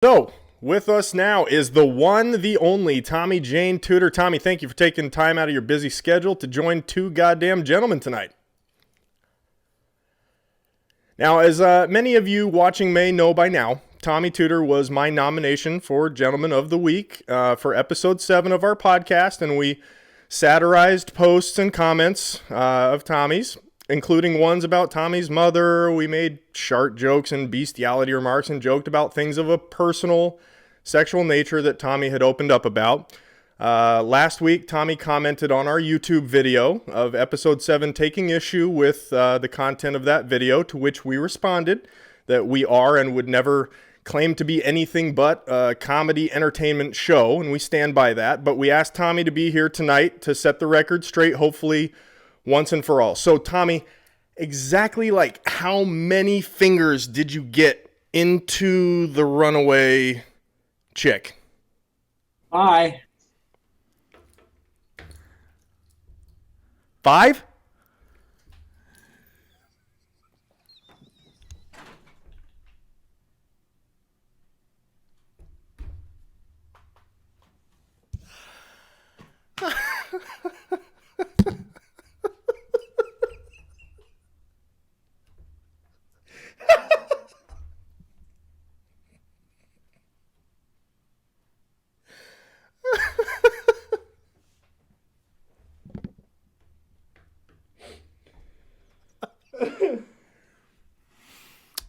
So, with us now is the one, the only Tommy Jane Tudor. Tommy, thank you for taking time out of your busy schedule to join two goddamn gentlemen tonight. Now, as many of you watching may know by now, Tommy Tudor was my nomination for Gentleman of the Week for episode 7 of our podcast, and we satirized posts and comments of Tommy's, including ones about Tommy's mother. We made shark jokes and bestiality remarks and joked about things of a personal sexual nature that Tommy had opened up about. Last week, Tommy commented on our YouTube video of episode 7, taking issue with the content of that video, to which we responded that we are and would never claim to be anything but a comedy entertainment show, and we stand by that. But we asked Tommy to be here tonight to set the record straight, hopefully once and for all. So, Tommy, exactly like how many fingers did you get into the runaway chick? Bye. 5?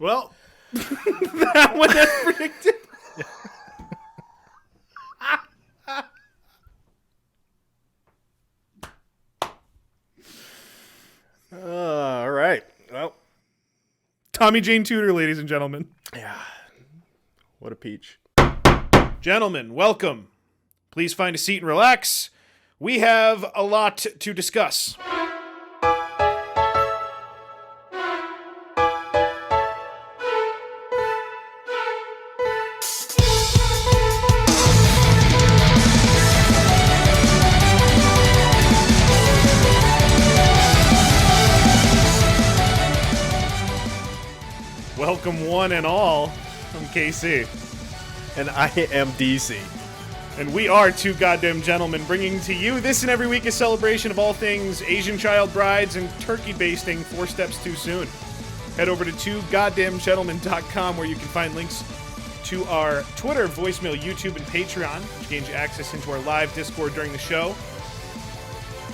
Well, that one as predicted. All right. Well, Tommy Jane Tudor, ladies and gentlemen. yeah. What a peach. Gentlemen, welcome. Please find a seat and relax. We have a lot to discuss. Welcome one and all. I'm KC. And I am DC. And we are two goddamn gentlemen, bringing to you this and every week a celebration of all things Asian child brides and turkey basting 4 steps too soon. Head over to twogoddamngentlemen.com where you can find links to our Twitter, voicemail, YouTube, and Patreon, which gains you access into our live Discord during the show,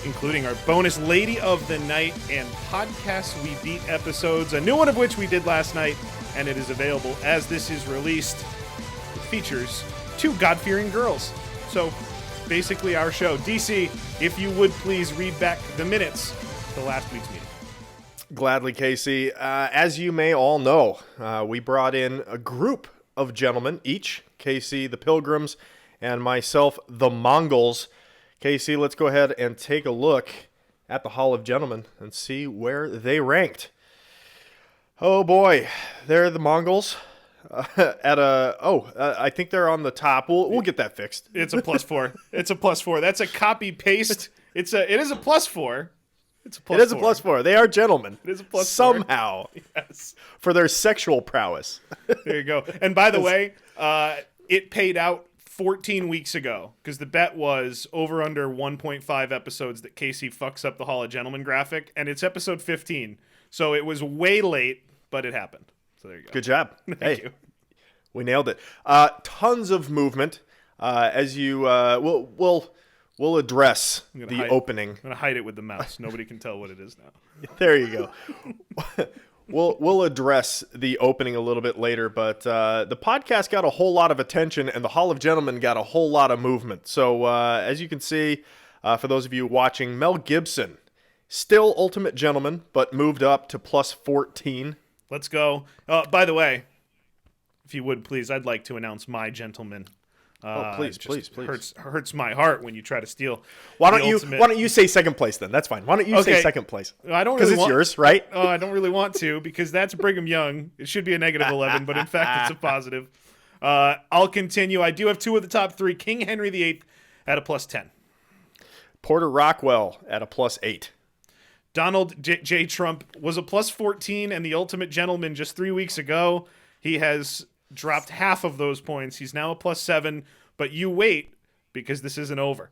including our bonus Lady of the Night and Podcasts We Beat episodes, a new one of which we did last night, and it is available as this is released. It features 2 God-fearing girls. So, basically our show. DC, if you would please read back the minutes to last week's meeting. Gladly, Casey. As you may all know, we brought in a group of gentlemen, each, Casey, the Pilgrims, and myself, the Mongols. Casey, let's go ahead and take a look at the Hall of Gentlemen and see where they ranked. Oh boy, they're the Mongols. I think they're on the top. We'll get that fixed. It's a +4. It's a +4. That's a copy paste. It is a +4. It's a +4. It is a +4. They are gentlemen. It is a +4. Somehow. Yes. For their sexual prowess. There you go. And by the way, it paid out 14 weeks ago because the bet was over under 1.5 episodes that Casey fucks up the Hall of Gentlemen graphic, and it's episode 15. So it was way late, but it happened. So there you go. Good job. Thank you. We nailed it. Tons of movement. As you we'll address the opening. I'm gonna hide it with the mouse. Nobody can tell what it is now. There you go. We'll address the opening a little bit later, but the podcast got a whole lot of attention, and the Hall of Gentlemen got a whole lot of movement. So as you can see, for those of you watching, Mel Gibson, still Ultimate Gentleman, but moved up to +14. Let's go. By the way, if you would please, I'd like to announce my gentleman. Please. Hurts my heart when you try to steal. Why don't you say second place then? That's fine. Why don't you say second place? I don't because really it's yours, right? I don't really want to because that's Brigham Young. It should be a -11, but in fact it's a positive. I'll continue. I do have 2 of the top 3. King Henry VIII at a +10. Porter Rockwell at a +8. Donald J. Trump was a +14 and the ultimate gentleman just 3 weeks ago. He has dropped half of those points. He's now a +7, but you wait because this isn't over.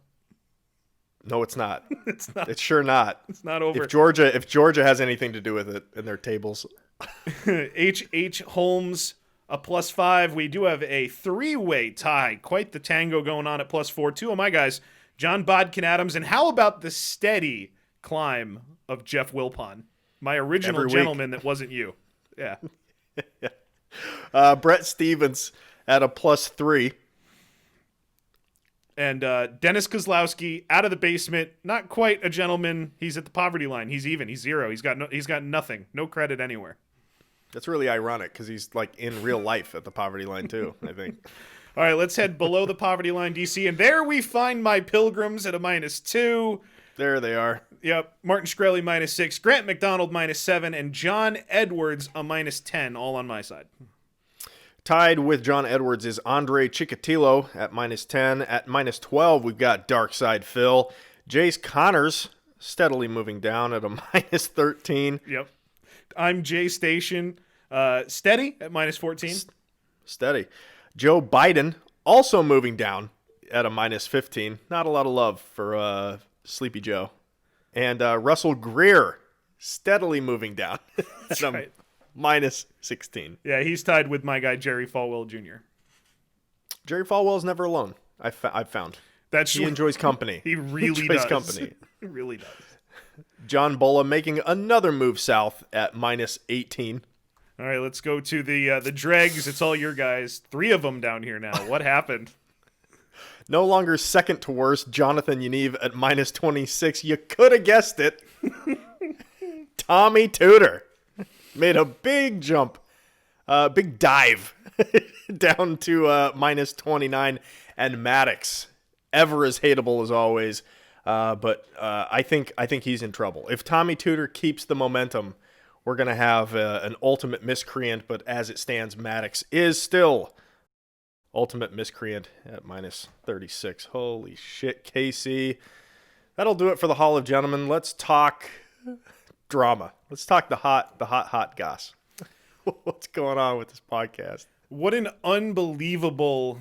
No, it's not. It's not. It's sure not. It's not over. If Georgia has anything to do with it in their tables. H. Holmes, a +5. We do have a 3-way tie. Quite the tango going on at +4. Two of my guys, John Bodkin Adams, and how about the steady climb of Jeff Wilpon, my original gentleman that wasn't you. Yeah. Brett Stevens at a +3. And Dennis Kozlowski out of the basement, not quite a gentleman. He's at the poverty line. He's even. He's 0. He's got nothing. No credit anywhere. That's really ironic because he's like in real life at the poverty line too, I think. All right, let's head below the poverty line, DC, and there we find my Pilgrims at a -2. There they are. Yep. Martin Shkreli -6, Grant McDonald -7, and John Edwards a -10, all on my side. Tied with John Edwards is Andre Chikatilo at -10. At -12, we've got Darkside Phil. Jace Connors steadily moving down at a -13. Yep. I'm Jay Station, steady at -14. Steady. Joe Biden also moving down at a -15. Not a lot of love for Sleepy Joe. And Russell Greer steadily moving down at a right. -16. Yeah, he's tied with my guy Jerry Falwell Jr. Jerry Falwell's never alone. I've found. That's He enjoys company. He really enjoys does. company. He really does. John Bola making another move south at -18. All right, let's go to the dregs. It's all your guys. 3 of them down here now. What happened? No longer second to worst, Jonathan Yaniv at -26. You could have guessed it. Tommy Tudor made a big jump, big dive down to -29. And Maddox, ever as hateable as always, but I think he's in trouble. If Tommy Tudor keeps the momentum, we're going to have an ultimate miscreant, but as it stands, Maddox is still ultimate miscreant at -36. Holy shit, KC. That'll do it for the Hall of Gentlemen. Let's talk drama. Let's talk the hot goss. What's going on with this podcast? What an unbelievable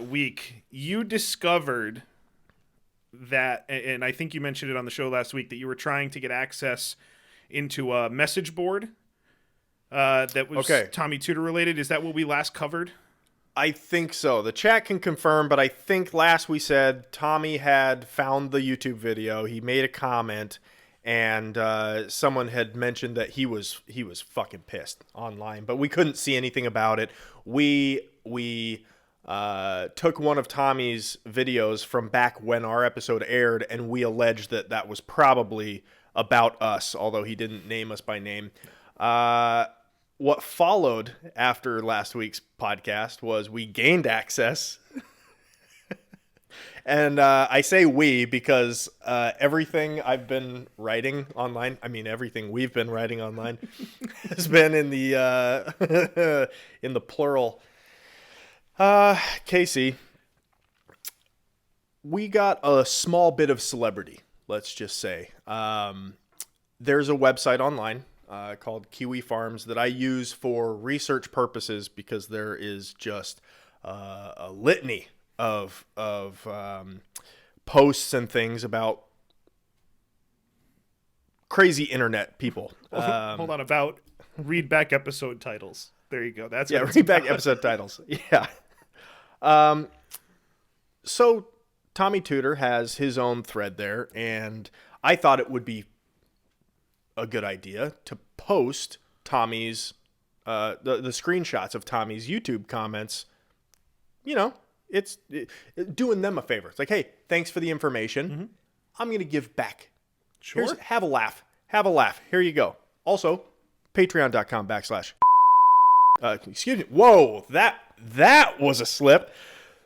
week. You discovered that, and I think you mentioned it on the show last week, that you were trying to get access into a message board that was Tommy Tudor related. Is that what we last covered? I think so. The chat can confirm, but I think last we said Tommy had found the YouTube video. He made a comment, and someone had mentioned that he was fucking pissed online, but we couldn't see anything about it. We took one of Tommy's videos from back when our episode aired, and we alleged that was probably about us, although he didn't name us by name. What followed after last week's podcast was we gained access. And I say we because everything I've been writing online, I mean everything we've been writing online, has been in the in the plural. Casey, we got a small bit of celebrity, let's just say. There's a website online called Kiwi Farms that I use for research purposes because there is just a litany of posts and things about crazy internet people. Hold on, read back episode titles. There you go. That's what read back episode titles. Yeah. So Tommy Tudor has his own thread there, and I thought it would be a good idea to post Tommy's the screenshots of Tommy's YouTube comments. You know, it's doing them a favor. It's like, hey, thanks for the information. Mm-hmm. I'm going to give back. Sure. Have a laugh. Have a laugh. Here you go. Also, patreon.com/ excuse me. Whoa, that was a slip.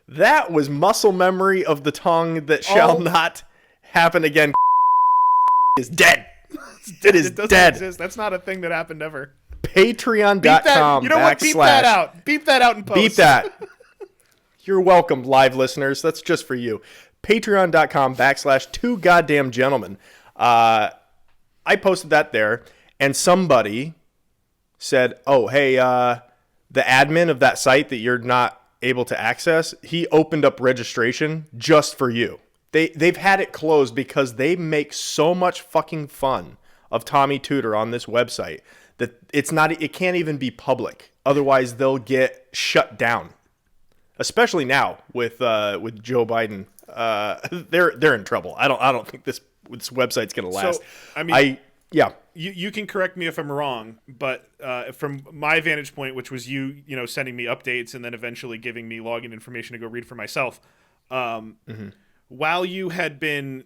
That was muscle memory of the tongue that shall not happen again. Is dead. It is dead. Exist. That's not a thing that happened ever. Patreon.com. You know what? Beep that out. Beep that out in post. Beep that. You're welcome, live listeners. That's just for you. Patreon.com / 2goddamngentlemen. I posted that there, and somebody said, oh, hey, the admin of that site that you're not able to access, he opened up registration just for you. They've had it closed because they make so much fucking fun of Tommy Tudor on this website that it can't even be public. Otherwise, they'll get shut down. Especially now with Joe Biden, they're in trouble. I don't think this website's gonna last. So, You can correct me if I'm wrong, but from my vantage point, which was you sending me updates and then eventually giving me login information to go read for myself, while you had been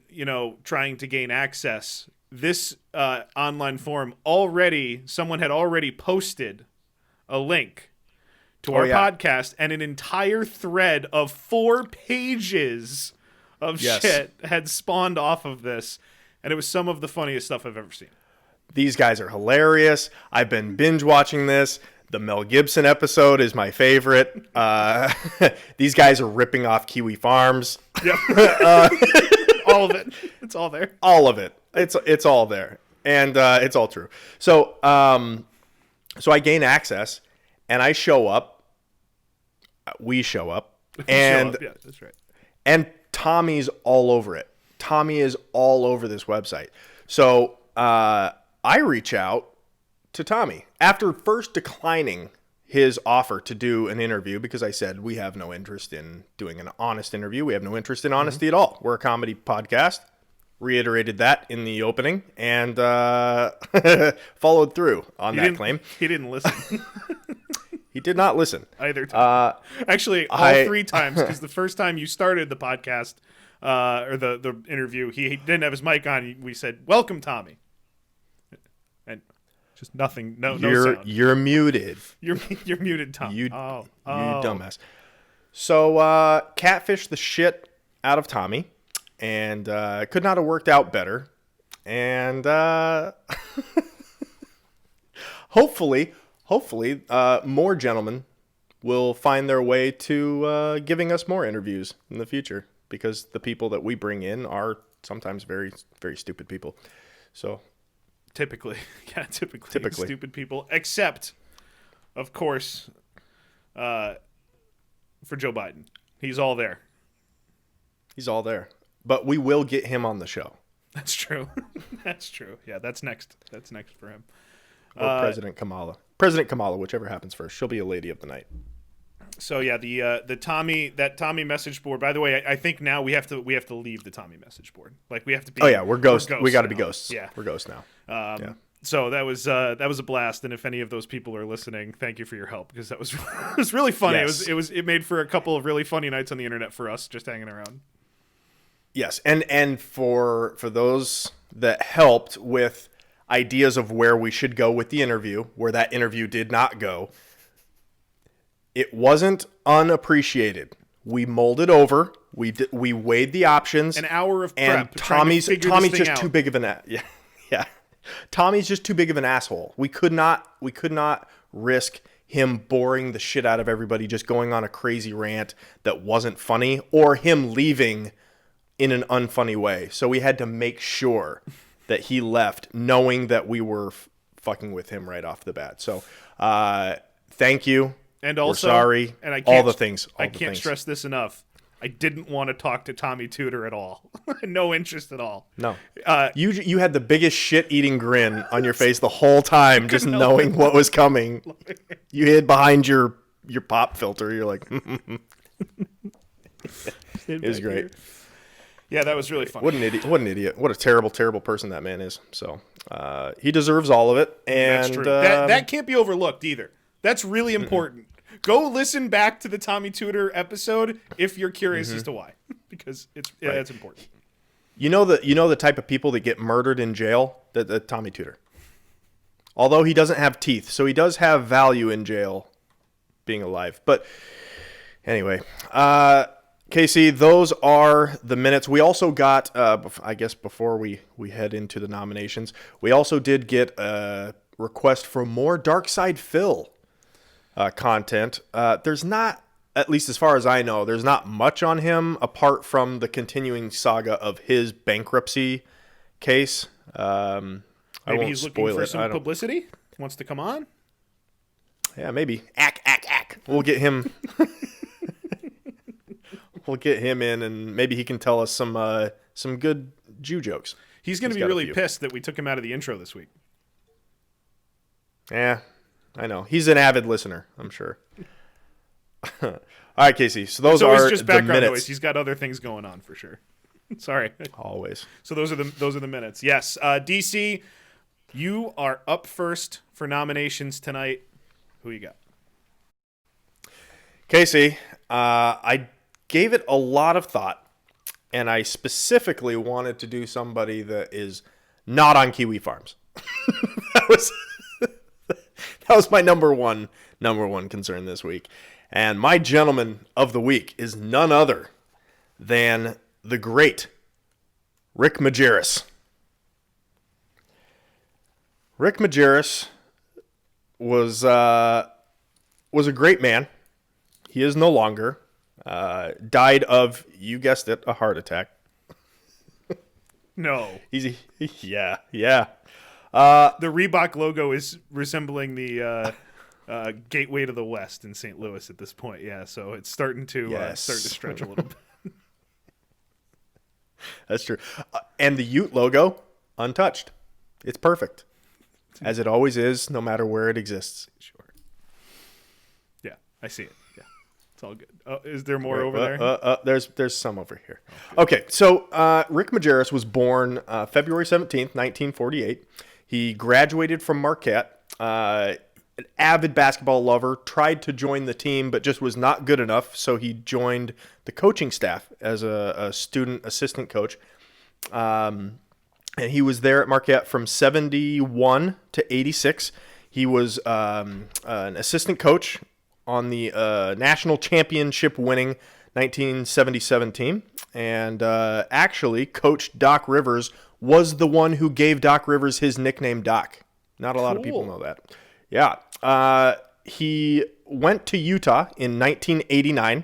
trying to gain access, this online forum someone had already posted a link to our podcast, and an entire thread of 4 pages of shit had spawned off of this, and it was some of the funniest stuff I've ever seen. These guys are hilarious. I've been binge watching this. The Mel Gibson episode is my favorite. These guys are ripping off Kiwi Farms. Yep. All of it. It's all there. All of it. It's all there, and it's all true. So I gain access, and I show up. We show up, and yeah, that's right. And Tommy's all over it. Tommy is all over this website. So I reach out to Tommy after first declining his offer to do an interview because I said we have no interest in doing an honest interview. We have no interest in honesty at all. We're a comedy podcast. Reiterated that in the opening and followed through on that claim. He didn't listen. He did not listen. Either time. Actually, all 3 times, because the first time you started the podcast, or the interview, he didn't have his mic on. We said, "Welcome, Tommy." And just nothing, no sound. You're muted. You're muted, Tom. You dumbass. So catfish the shit out of Tommy, and could not have worked out better. And hopefully, more gentlemen will find their way to giving us more interviews in the future, because the people that we bring in are sometimes very, very stupid people. So typically stupid people, except, of course, for Joe Biden. He's all there. But we will get him on the show. That's true. That's true. Yeah, that's next. That's next for him. Or President Kamala, whichever happens first. She'll be a lady of the night. So yeah, the Tommy message board. By the way, I think now we have to leave the Tommy message board. Like we have to be. Oh yeah, we're ghosts. We got to be ghosts. Yeah, we're ghosts now. So that was a blast. And if any of those people are listening, thank you for your help, because that was it was really funny. Yes. It made for a couple of really funny nights on the internet for us just hanging around. Yes, and for those that helped with ideas of where we should go with the interview, where that interview did not go, it wasn't unappreciated. We mulled it over. We weighed the options. An hour of prep. And Tommy's just too big of an yeah. Tommy's just too big of an asshole. We could not risk him boring the shit out of everybody, just going on a crazy rant that wasn't funny, or him leaving in an unfunny way. So we had to make sure that he left knowing that we were fucking with him right off the bat. So thank you. And also, we're sorry. And I can't stress this enough. I didn't want to talk to Tommy Tudor at all. No interest at all. No. You had the biggest shit-eating grin on your face the whole time, just knowing what was coming. You hid behind your pop filter. You're like, it was great. Yeah, that was really fun. What an idiot. What a terrible, terrible person that man is. So he deserves all of it. And that's true. That can't be overlooked either. That's really important. Go listen back to the Tommy Tudor episode if you're curious as to why, because it's important. You know the type of people that get murdered in jail? The Tommy Tudor. Although he doesn't have teeth, so he does have value in jail, being alive. But anyway, Casey, those are the minutes. We also got, I guess before we head into the nominations, we also did get a request for more Dark Side Phil content. There's not, at least as far as I know, there's not much on him apart from the continuing saga of his bankruptcy case. Maybe he's looking for some publicity. Wants to come on. Yeah, maybe. Ack. We'll get him. We'll get him in, and maybe he can tell us some good Jew jokes. He's going to be really pissed that we took him out of the intro this week. Yeah, I know. He's an avid listener, I'm sure. All right, Casey. So those are just the background minutes. noise. He's got other things going on for sure. Sorry. Always. So those are the minutes. Yes, DC, you are up first for nominations tonight. Who you got? Casey, I gave it a lot of thought, and I specifically wanted to do somebody that is not on Kiwi Farms. that was my number one concern this week. And my gentleman of the week is none other than the great Rick Majerus. Rick Majerus was a great man. He is no longer. Died of, you guessed it, a heart attack. No. Yeah. The Reebok logo is resembling the Gateway to the West in St. Louis at this point. Yeah, so it's starting to stretch a little bit. That's true. And the Ute logo, untouched. It's perfect. As it always is, no matter where it exists. Sure. Yeah, I see it. Yeah, it's all good. Oh, is there more over there? There's some over here. Okay, so Rick Majerus was born February 17th, 1948. He graduated from Marquette. An avid basketball lover, tried to join the team, but just was not good enough, so he joined the coaching staff as a student assistant coach. And he was there at Marquette from 71 to 86. He was an assistant coach on the national championship winning 1977 team. And actually, Coach Doc Rivers was the one who gave Doc Rivers his nickname Doc. Not a lot of people know that. Yeah. He went to Utah in 1989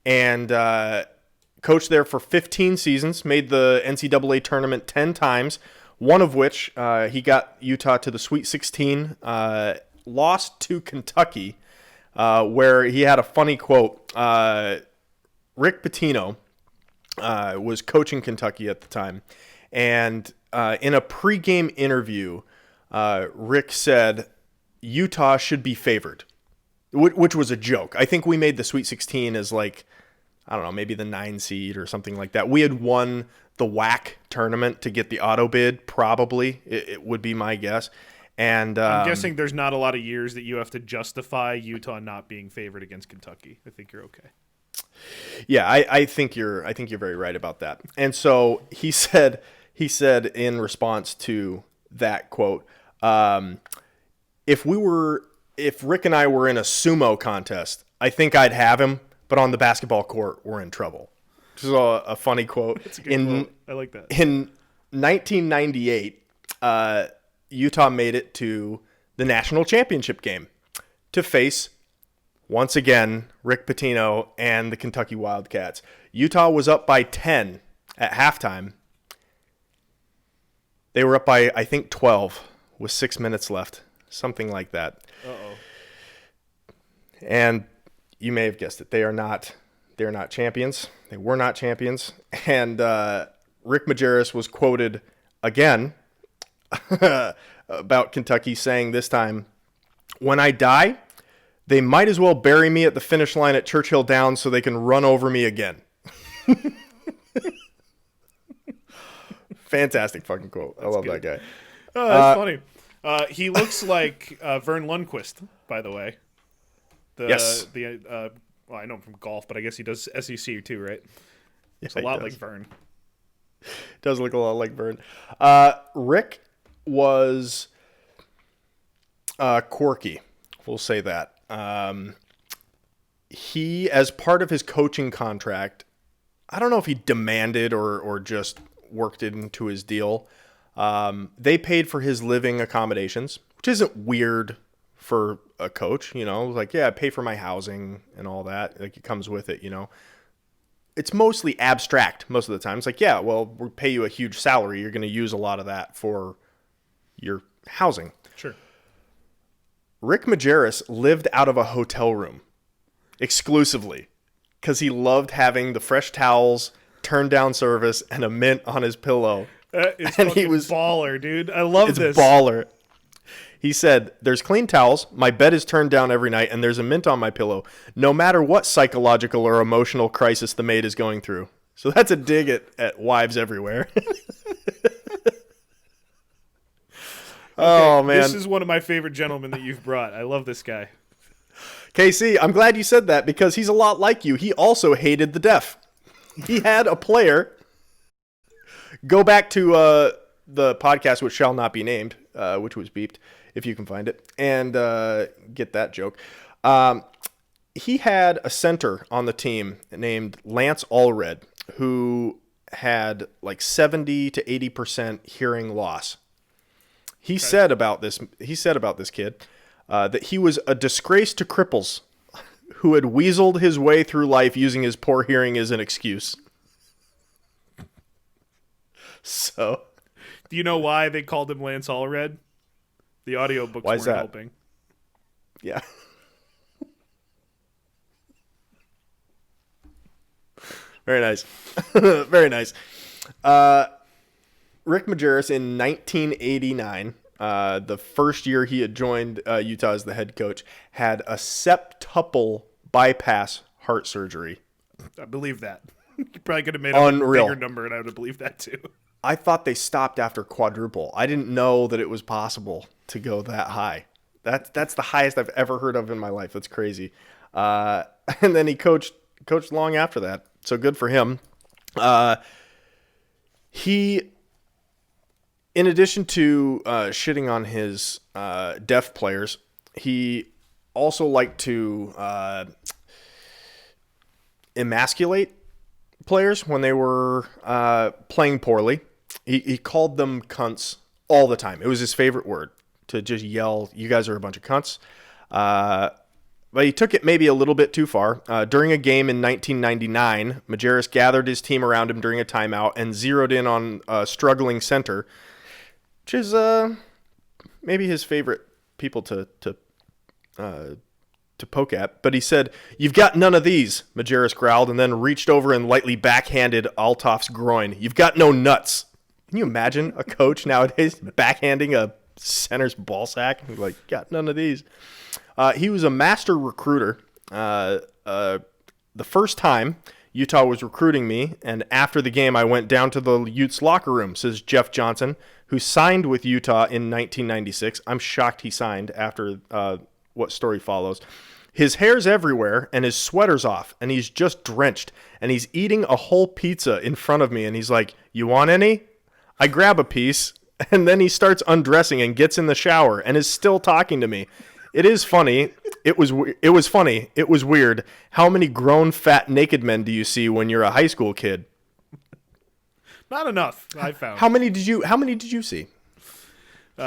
and coached there for 15 seasons, made the NCAA tournament 10 times, one of which he got Utah to the Sweet 16, lost to Kentucky, where he had a funny quote. Rick Pitino was coaching Kentucky at the time, and in a pregame interview, Rick said, Utah should be favored, which was a joke. I think we made the Sweet 16 as like, I don't know, maybe the 9 seed or something like that. We had won the WAC tournament to get the auto bid, probably. It would be my guess. And I'm guessing there's not a lot of years that you have to justify Utah not being favored against Kentucky. I think you're okay. Yeah, I think you're very right about that. And so he said in response to that quote, if Rick and I were in a sumo contest, I think I'd have him, but on the basketball court, we're in trouble. This is a funny quote. That's a good quote. I like that. In 1998, Utah made it to the national championship game to face, once again, Rick Pitino and the Kentucky Wildcats. Utah was up by 10 at halftime. They were up by, I think, 12 with 6 minutes left, something like that. Uh-oh. And you may have guessed it. They're not champions. They were not champions. And Rick Majerus was quoted again about Kentucky saying this time, when I die, they might as well bury me at the finish line at Churchill Downs so they can run over me again. Fantastic fucking quote. I love that guy. Oh, that's funny. He looks like Vern Lundquist, by the way. Yes. Well, I know him from golf, but I guess he does SEC too, right? Yeah, it's a lot like Vern. Does look a lot like Vern. Rick was quirky. We'll say that. He, as part of his coaching contract, I don't know if he demanded or just worked it into his deal. They paid for his living accommodations, which isn't weird for a coach, like, yeah, I pay for my housing and all that. Like, it comes with it, It's mostly abstract most of the time. It's like, yeah, well, we'll pay you a huge salary. You're going to use a lot of that for your housing. Sure. Rick Majerus lived out of a hotel room exclusively because he loved having the fresh towels, turned down service, and a mint on his pillow. And he was baller, dude. I love this. It's baller. He said, "There's clean towels, my bed is turned down every night, and there's a mint on my pillow, no matter what psychological or emotional crisis the maid is going through." So that's a dig at wives everywhere. Oh, man. This is one of my favorite gentlemen that you've brought. I love this guy. KC, I'm glad you said that because he's a lot like you. He also hated the deaf. He had a player. Go back to the podcast, which shall not be named, which was beeped, if you can find it, and get that joke. He had a center on the team named Lance Allred, who had like 70 to 80% hearing loss. He said about this kid that he was a disgrace to cripples who had weaseled his way through life using his poor hearing as an excuse. So, do you know why they called him Lance Allred? The audiobooks weren't helping. Yeah. Very nice. Very nice. Rick Majerus in 1989, the first year he had joined Utah as the head coach, had a septuple bypass heart surgery. I believe that. You probably could have made a bigger number, and I would have believed that too. I thought they stopped after quadruple. I didn't know that it was possible to go that high. That's the highest I've ever heard of in my life. That's crazy. And then he coached long after that. So good for him. He, in addition to shitting on his deaf players, he also liked to emasculate players when they were playing poorly. He called them cunts all the time. It was his favorite word, to just yell, "You guys are a bunch of cunts." But he took it maybe a little bit too far. During a game in 1999, Majerus gathered his team around him during a timeout and zeroed in on a struggling center, which is maybe his favorite people to poke at. But he said, "You've got none of these," Majerus growled, and then reached over and lightly backhanded Altoff's groin. "You've got no nuts." Can you imagine a coach nowadays backhanding a center's ball sack? He's like, "Got none of these." He was a master recruiter. The first time Utah was recruiting me, and after the game I went down to the Utes locker room, says Jeff Johnson, who signed with Utah in 1996. I'm shocked he signed after what story follows. His hair's everywhere, and his sweater's off, and he's just drenched, and he's eating a whole pizza in front of me, and he's like, "You want any?" I grab a piece, and then he starts undressing and gets in the shower and is still talking to me. It is funny. It was funny. It was weird. How many grown, fat, naked men do you see when you're a high school kid? Not enough, I found. How many did you see?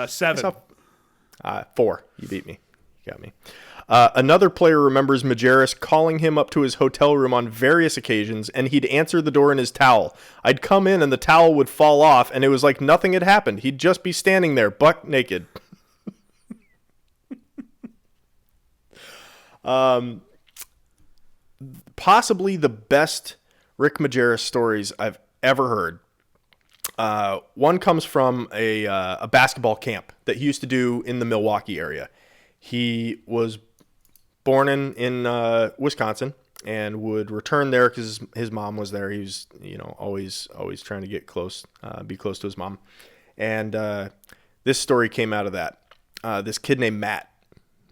7. 4. You beat me. You got me. Another player remembers Majerus calling him up to his hotel room on various occasions, and he'd answer the door in his towel. I'd come in, and the towel would fall off, and it was like nothing had happened. He'd just be standing there, buck naked. Possibly the best Rick Majerus stories I've ever heard. One comes from a basketball camp that he used to do in the Milwaukee area. He was born in Wisconsin and would return there because his mom was there. He was, always trying to get close, be close to his mom. And this story came out of that. This kid named Matt,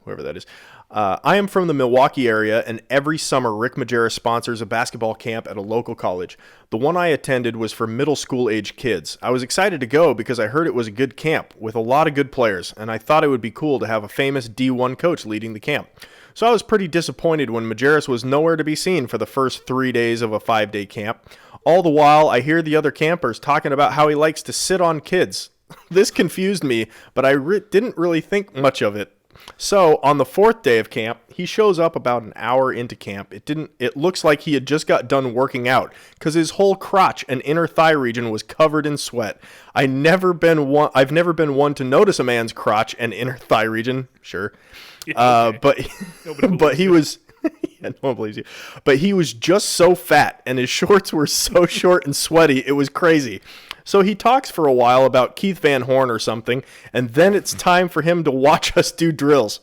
whoever that is. I am from the Milwaukee area, and every summer Rick Majerus sponsors a basketball camp at a local college. The one I attended was for middle school age kids. I was excited to go because I heard it was a good camp with a lot of good players, and I thought it would be cool to have a famous D1 coach leading the camp. So I was pretty disappointed when Majerus was nowhere to be seen for the first 3 days of a 5-day camp. All the while, I hear the other campers talking about how he likes to sit on kids. This confused me, but I didn't really think much of it. So on the fourth day of camp, he shows up about an hour into camp. It looks like he had just got done working out because his whole crotch and inner thigh region was covered in sweat. I've never been one to notice a man's crotch and inner thigh region. Sure. Yeah, okay. But he was, yeah, no one believes you. But he was just so fat and his shorts were so short and sweaty. It was crazy. So he talks for a while about Keith Van Horn or something, and then it's time for him to watch us do drills.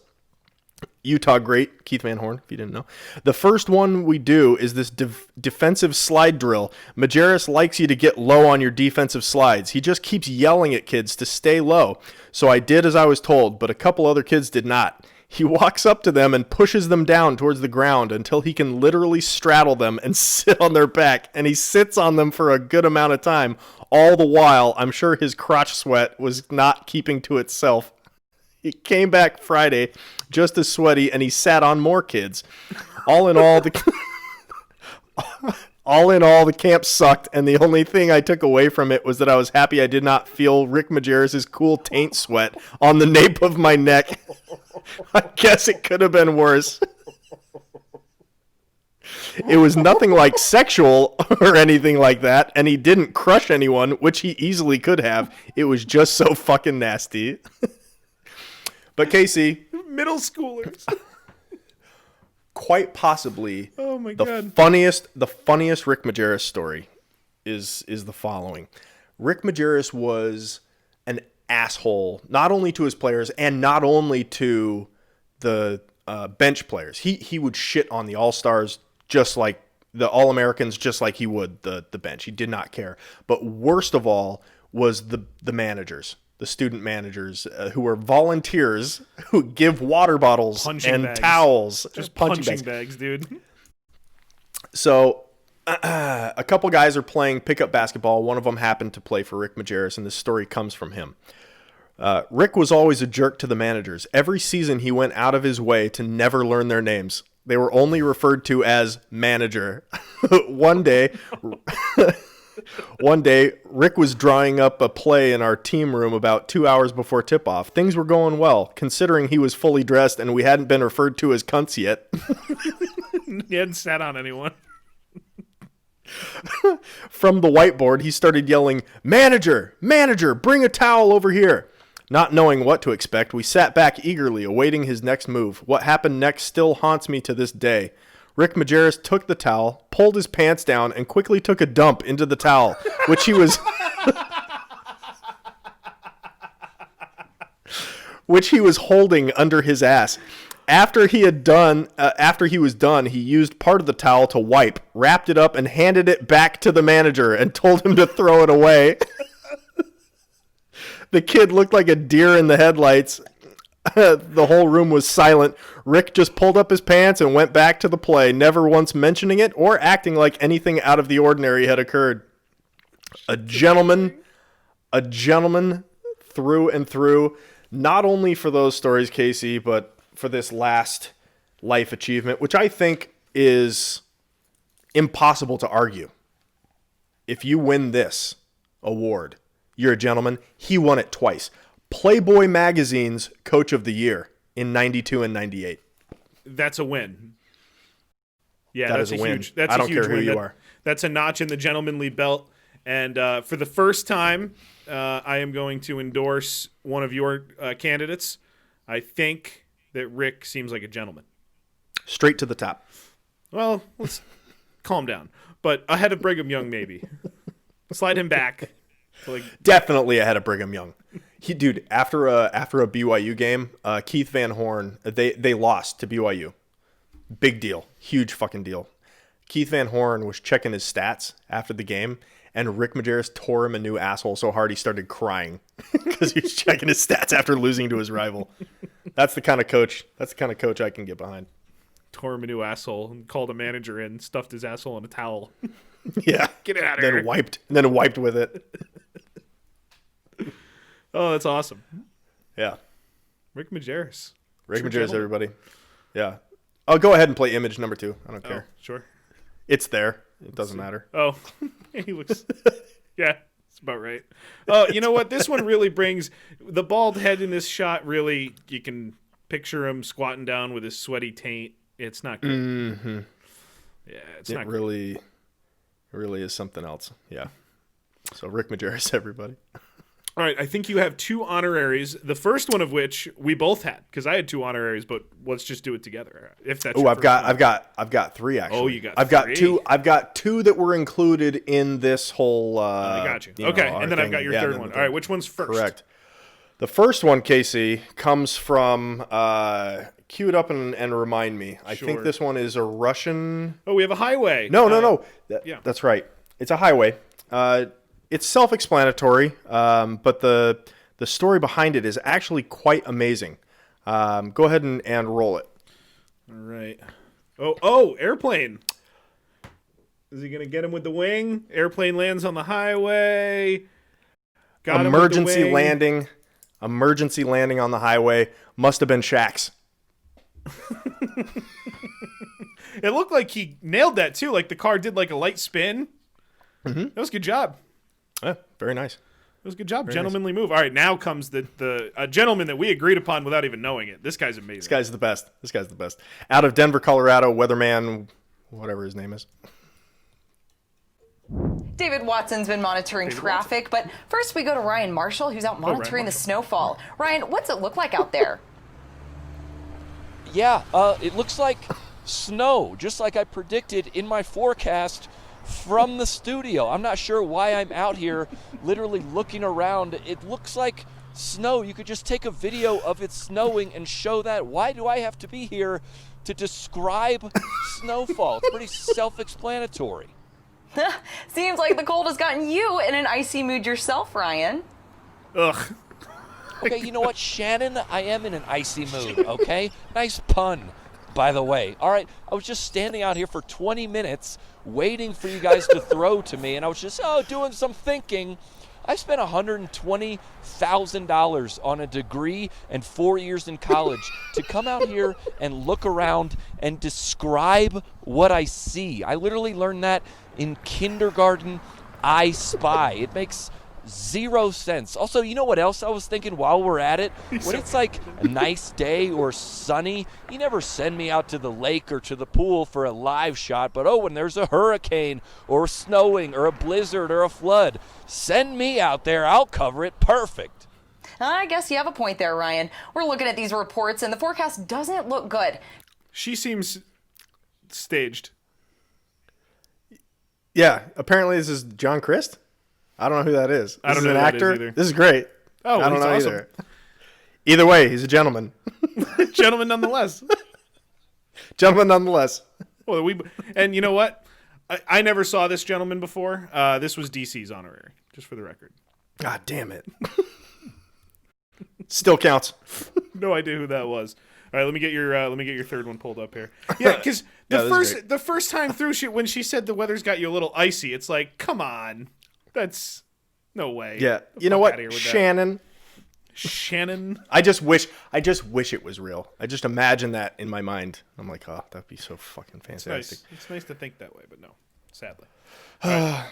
Utah great, Keith Van Horn, if you didn't know. The first one we do is this defensive slide drill. Majerus likes you to get low on your defensive slides. He just keeps yelling at kids to stay low. So I did as I was told, but a couple other kids did not. He walks up to them and pushes them down towards the ground until he can literally straddle them and sit on their back, and he sits on them for a good amount of time. All the while, I'm sure his crotch sweat was not keeping to itself. He came back Friday just as sweaty, and he sat on more kids. All in all, the camp sucked, and the only thing I took away from it was that I was happy I did not feel Rick Majerus' cool taint sweat on the nape of my neck. I guess it could have been worse. It was nothing like sexual or anything like that, and he didn't crush anyone, which he easily could have. It was just so fucking nasty. But Casey, middle schoolers. Quite possibly, oh my the God. funniest Rick Majerus story is the following. Rick Majerus was an asshole, not only to his players and not only to the bench players. He would shit on the All-Stars just like the All-Americans, just like he would the bench. He did not care. But worst of all was the managers, the student managers who were volunteers who give water bottles punching and bags. Towels. Just punching bags, dude. So a couple guys are playing pickup basketball. One of them happened to play for Rick Majerus, and this story comes from him. Rick was always a jerk to the managers. Every season he went out of his way to never learn their names. They were only referred to as manager. One day, Rick was drawing up a play in our team room about 2 hours before tip-off. Things were going well, considering he was fully dressed and we hadn't been referred to as cunts yet. He hadn't sat on anyone. From the whiteboard, he started yelling, "Manager! Manager! Bring a towel over here!" Not knowing what to expect, we sat back eagerly, awaiting his next move. What happened next still haunts me to this day. Rick Majerus took the towel, pulled his pants down, and quickly took a dump into the towel, which he was holding under his ass. After he was done, he used part of the towel to wipe, wrapped it up, and handed it back to the manager and told him to throw it away. The kid looked like a deer in the headlights. The whole room was silent. Rick just pulled up his pants and went back to the play, never once mentioning it or acting like anything out of the ordinary had occurred. A gentleman through and through, not only for those stories, Casey, but for this last life achievement, which I think is impossible to argue. If you win this award, you're a gentleman. He won it twice. Playboy Magazine's Coach of the Year in 92 and 98. That's a win. Yeah, that that's is a win. Huge. That's I a don't huge care who win. you are. That's a notch in the gentlemanly belt. And for the first time, I am going to endorse one of your candidates. I think that Rick seems like a gentleman. Straight to the top. Well, let's calm down. But ahead of Brigham Young, maybe. Slide him back. Definitely ahead of Brigham Young. Dude, after a BYU game, Keith Van Horn, they lost to BYU. Big deal. Huge fucking deal. Keith Van Horn was checking his stats after the game, and Rick Majerus tore him a new asshole so hard he started crying because he was checking his stats after losing to his rival. That's the kind of coach I can get behind. Tore him a new asshole and called a manager in, stuffed his asshole in a towel. Yeah. Get it out of here. Then wiped with it. Oh, that's awesome. Yeah. Rick Majerus. Rick Majerus, everybody. Yeah. I'll go ahead and play image number 2. I don't care. Sure. It's there. It doesn't matter. Oh, he looks... Yeah, that's about right. Oh, you know what? This one really brings... The bald head in this shot really... You can picture him squatting down with his sweaty taint. It's not good. Mm-hmm. Yeah, it's not It really is something else. Yeah. So Rick Majerus, everybody. All right, I think you have 2 honoraries. The first one of which we both had, because I had 2 honoraries. But let's just do it together. If that's I've got 3 actually. Oh, you got. I've got 2. I've got 2 that were included in this whole. I got you. Okay, and then I've got your third one. All right, which one's first? Correct. The first one, Casey, comes from. Cue it up and remind me. I think this one is a Russian. Oh, we have a highway. No. Yeah, that's right. It's a highway. It's self-explanatory, but the story behind it is actually quite amazing. Go ahead and roll it. All right. Oh, airplane. Is he going to get him with the wing? Airplane lands on the highway. Got Emergency him with the wing. landing. Emergency landing on the highway. Must have been Shaq's. It looked like he nailed that, too. Like the car did like a light spin. Mm-hmm. That was a good job. Yeah, very nice. It was a good job. Very Gentlemanly move. All right, now comes the gentleman that we agreed upon without even knowing it. This guy's amazing. This guy's the best. Out of Denver, Colorado, weatherman, whatever his name is. David Watson's been monitoring traffic, but first we go to Ryan Marshall, who's out monitoring the snowfall. Ryan, what's it look like out there? Yeah, it looks like snow, just like I predicted in my forecast from the studio. I'm not sure why I'm out here literally looking around. It looks like snow. You could just take a video of it snowing and show that. Why do I have to be here to describe snowfall? It's pretty self-explanatory. Seems like the cold has gotten you in an icy mood yourself, Ryan. Ugh. Okay, you know what, Shannon? I am in an icy mood, okay? Nice pun, by the way. All right, I was just standing out here for 20 minutes waiting for you guys to throw to me, and I was just, doing some thinking. I spent $120,000 on a degree and 4 years in college to come out here and look around and describe what I see. I literally learned that in kindergarten. I Spy. It makes zero sense. Also, you know what else I was thinking while we're at it? When it's like a nice day or sunny, you never send me out to the lake or to the pool for a live shot, but when there's a hurricane or snowing or a blizzard or a flood, send me out there. I'll cover it perfect. I guess you have a point there, Ryan. We're looking at these reports, and the forecast doesn't look good. She seems staged. Yeah, apparently this is John Christ. I don't know who that is. I don't know an who that is actor. either. This is great. Oh, I don't he's know awesome. either. Either way, he's a gentleman. Gentleman nonetheless. Gentleman nonetheless. Well, and you know what? I never saw this gentleman before. This was DC's honorary, just for the record. God damn it. Still counts. No idea who that was. All right, let me get your third one pulled up here. Yeah, because the first time through, when she said the weather's got you a little icy, it's like, come on, that's no way. Yeah, you know what, Shannon. I just wish it was real. I just imagine that in my mind. I'm like, oh, that'd be so fucking fantastic. It's nice to think that way, but no, sadly.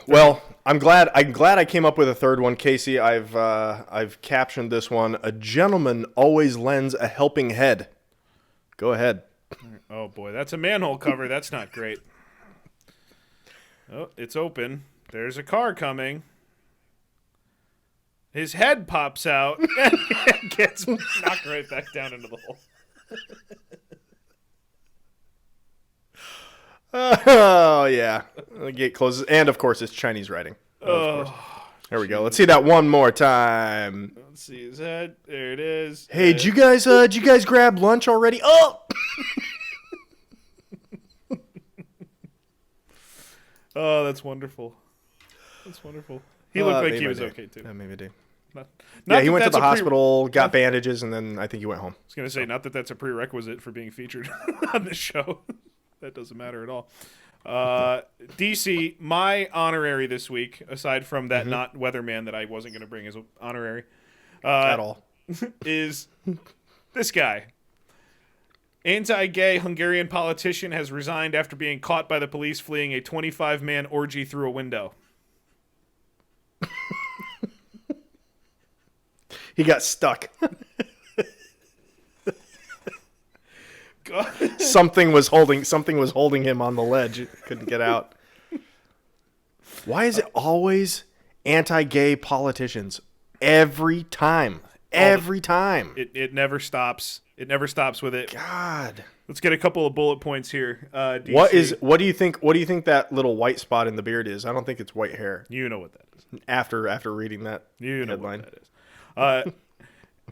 Well, I'm glad I came up with a third one, Casey. I've captioned this one. A gentleman always lends a helping head. Go ahead. Oh boy, that's a manhole cover. That's not great. Oh, it's open. There's a car coming. His head pops out and gets knocked right back down into the hole. Oh, yeah. The gate closes. And, of course, it's Chinese writing. Of course. There we go. Let's see that one more time. Let's see his head. There it is. Hey, did you guys grab lunch already? Oh! Oh, that's wonderful. That's wonderful. He looked like he was okay, too. Yeah, maybe I did. Not he that went to that's the hospital, got bandages, and then I think he went home. I was going to say, not that that's a prerequisite for being featured on the show. That doesn't matter at all. DC, my honorary this week, aside from that not weatherman that I wasn't going to bring as an honorary, at all, is this guy. Anti-gay Hungarian politician has resigned after being caught by the police fleeing a 25-man orgy through a window. He got stuck. God. Something was holding him on the ledge. It couldn't get out. Why is it always anti-gay politicians? Every time. Every time. It never stops. It never stops with it. God. Let's get a couple of bullet points here. DC. What do you think that little white spot in the beard is? I don't think it's white hair. You know what that is. After reading that headline. What that is.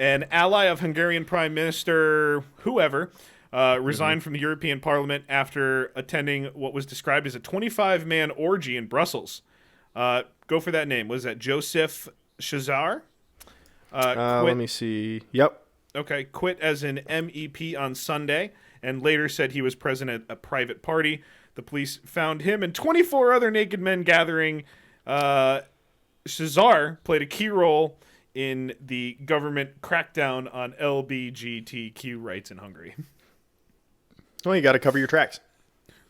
An ally of Hungarian Prime Minister whoever resigned from the European Parliament after attending what was described as a 25-man orgy in Brussels. Go for that name. Was that Joseph Chazar? Let me see. Yep. Okay, quit as an MEP on Sunday and later said he was present at a private party. The police found him and 24 other naked men gathering. Chazar played a key role in the government crackdown on LGBTQ rights in Hungary. Well, you got to cover your tracks.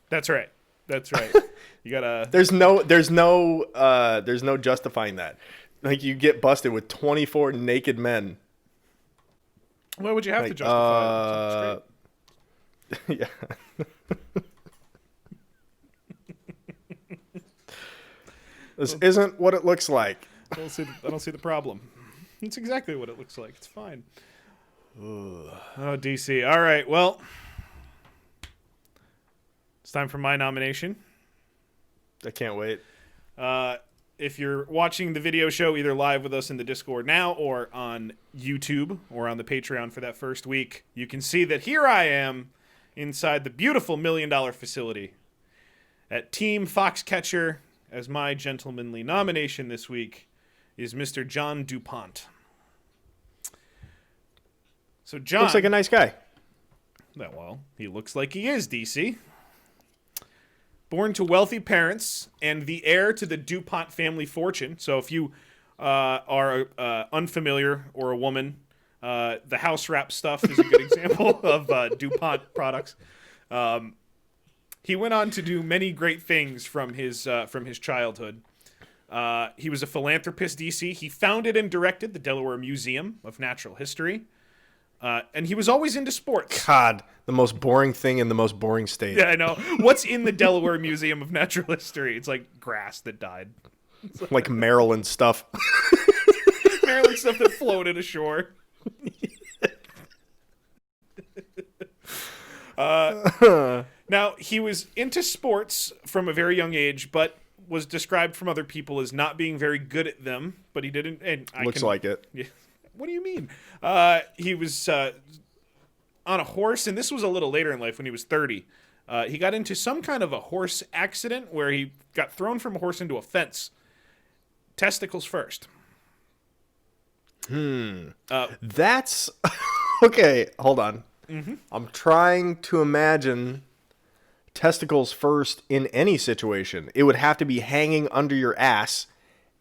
That's right. You gotta. There's no justifying that. Like, you get busted with 24 naked men. Why would you have to justify it? Yeah. This isn't what it looks like. I don't see the problem. It's exactly what it looks like. It's fine. Oh, DC. All right. Well, it's time for my nomination. I can't wait. If you're watching the video show either live with us in the Discord now or on YouTube or on the Patreon for that first week, you can see that here I am inside the beautiful $1 Million facility at Team Foxcatcher, as my gentlemanly nomination this week is Mr. John du Pont. So John looks like a nice guy. Well, he looks like he is, DC. Born to wealthy parents and the heir to the Dupont family fortune. So if you are unfamiliar or a woman, the house wrap stuff is a good example of Dupont products. He went on to do many great things from his childhood. He was a philanthropist, DC. He founded and directed the Delaware Museum of Natural History. And he was always into sports. God, the most boring thing in the most boring state. Yeah, I know. What's in the Delaware Museum of Natural History? It's like grass that died. Like Maryland stuff. Maryland stuff that floated ashore. Now, he was into sports from a very young age, but was described from other people as not being very good at them. But he didn't. And Looks like it. Yeah. What do you mean? He was on a horse, and this was a little later in life when he was 30. He got into some kind of a horse accident where he got thrown from a horse into a fence. Testicles first. That's... Okay, hold on. Mm-hmm. I'm trying to imagine testicles first in any situation. It would have to be hanging under your ass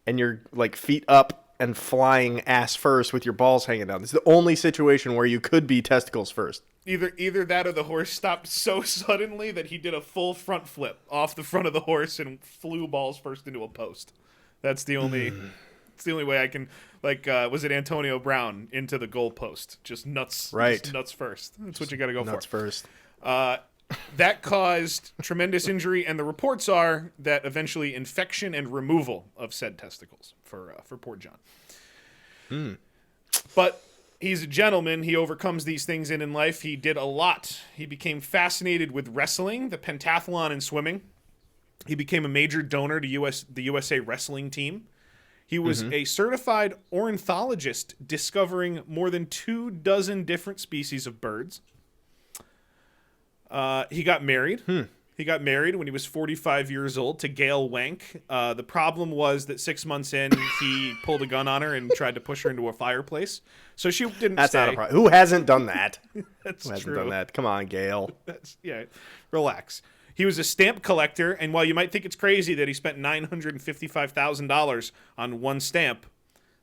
and your like feet up and flying ass first with your balls hanging down. It's the only situation where you could be testicles first. Either that or the horse stopped so suddenly that he did a full front flip off the front of the horse and flew balls first into a post. That's the only it's the only way I can, like, was it Antonio Brown into the goal post? Just nuts. Right. Just nuts first. That's what you got to go Nuts for. first. That caused tremendous injury, and the reports are that eventually infection and removal of said testicles for poor John. But he's a gentleman. He overcomes these things in life. He did a lot. He became fascinated with wrestling, the pentathlon, and swimming. He became a major donor to the USA wrestling team. He was a certified ornithologist, discovering more than 24 different species of birds. He got married. He got married when he was 45 years old to Gail Wank. The problem was that 6 months in, he pulled a gun on her and tried to push her into a fireplace. So she didn't That's stay. not a problem. Who hasn't done that? That's Who hasn't true. done that? Come on, Gail. Yeah, relax. He was a stamp collector, and while you might think it's crazy that he spent $955,000 on one stamp,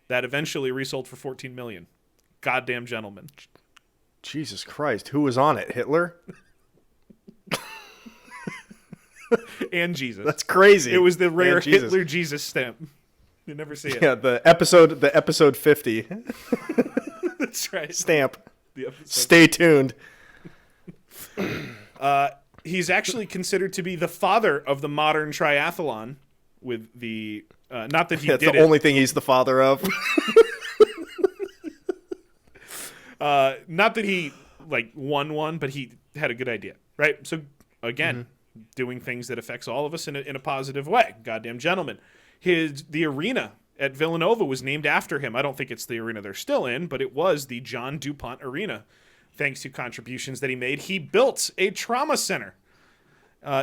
that eventually resold for $14 million. Goddamn gentleman. Jesus Christ. Who was on it? Hitler? And Jesus. That's crazy. It was the rare And Jesus. Hitler Jesus stamp. You never see it. Yeah, the episode 50 That's right. stamp. The episode. Stay tuned. He's actually considered to be the father of the modern triathlon. With the not that he That's did the only thing he's the father of. Not that he won one, but he had a good idea, right? So again, doing things that affects all of us in a positive way. Goddamn gentleman. The arena at Villanova was named after him. I don't think it's the arena they're still in, but it was the John du Pont Arena. Thanks to contributions that he made, he built a trauma center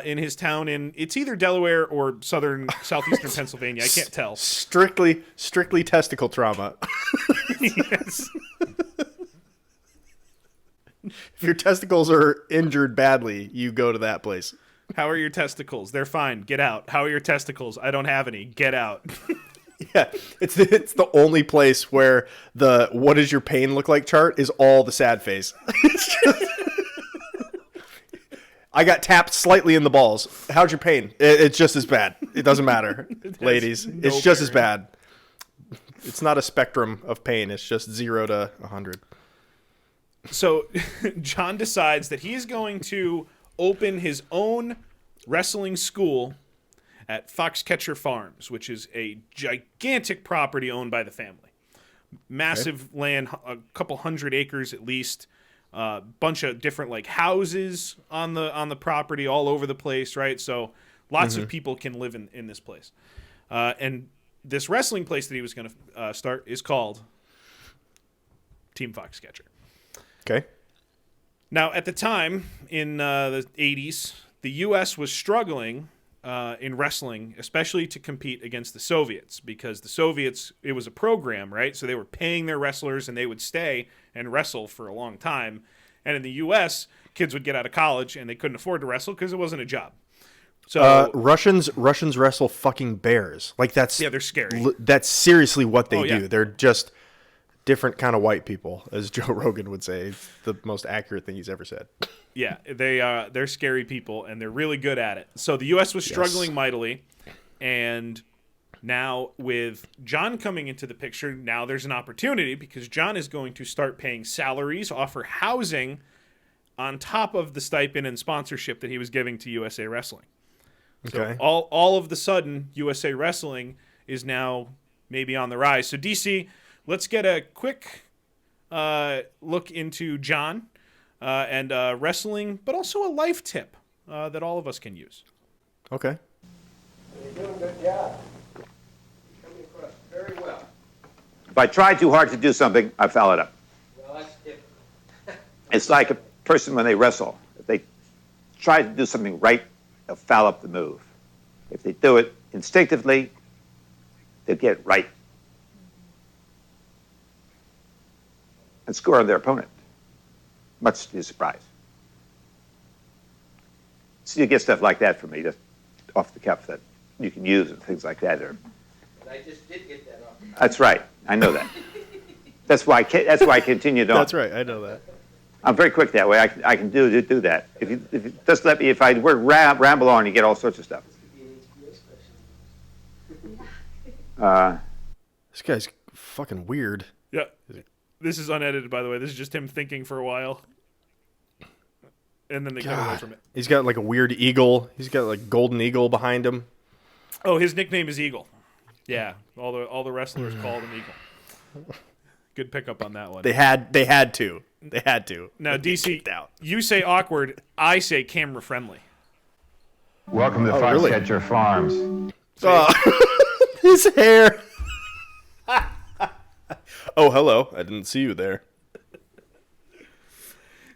in his town it's either Delaware or southeastern Pennsylvania. I can't tell. Strictly testicle trauma. Yes. If your testicles are injured badly, you go to that place. How are your testicles? They're fine. Get out. How are your testicles? I don't have any. Get out. Yeah, it's the only place where the "what does your pain look like" chart is all the sad face. It's just, I got tapped slightly in the balls. How's your pain? It's just as bad. It doesn't matter, ladies. It's just as bad. It's not a spectrum of pain. It's just 0 to 100. So John decides that he's going to open his own wrestling school at Foxcatcher Farms, which is a gigantic property owned by the family. Massive land, a couple hundred acres at least, a bunch of different houses on the property all over the place, right? So lots of people can live in this place. And this wrestling place that he was going to start is called Team Foxcatcher. Okay. Now, at the time, in the 80s, the U.S. was struggling in wrestling, especially to compete against the Soviets, because the Soviets, it was a program, right? So they were paying their wrestlers, and they would stay and wrestle for a long time. And in the U.S., kids would get out of college, and they couldn't afford to wrestle because it wasn't a job. So Russians wrestle fucking bears. That's they're scary. That's seriously what they do. Yeah. They're just different kind of white people, as Joe Rogan would say. It's the most accurate thing he's ever said. Yeah, they're scary people, and they're really good at it. So the U.S. was struggling mightily, and now with John coming into the picture, now there's an opportunity because John is going to start paying salaries, offer housing on top of the stipend and sponsorship that he was giving to USA Wrestling. Okay. So all of the sudden, USA Wrestling is now maybe on the rise. So DC, let's get a quick look into John and wrestling, but also a life tip that all of us can use. Okay. You're doing a good job. You're coming across very well. If I try too hard to do something, I foul it up. Well, that's different. It's like a person when they wrestle. If they try to do something right, they'll foul up the move. If they do it instinctively, they'll get it right and score on their opponent, much to your surprise. So you get stuff like that from me, just off the cuff, that you can use and things like that. But I just did get that off. That's right. I know that. That's why I continued on. That's right. I know that. I'm very quick that way. I can do that. If you just let me, if I ramble on, you get all sorts of stuff. This guy's fucking weird. Yeah. This is unedited, by the way. This is just him thinking for a while. And then they cut away from it. He's got a weird eagle. He's got golden eagle behind him. Oh, his nickname is Eagle. Yeah, all the wrestlers called him Eagle. Good pickup on that one. They had to. They had to. Now, DC, you say awkward. I say camera friendly. Welcome to really? Foxcatcher Farms. His hair. Oh, hello. I didn't see you there.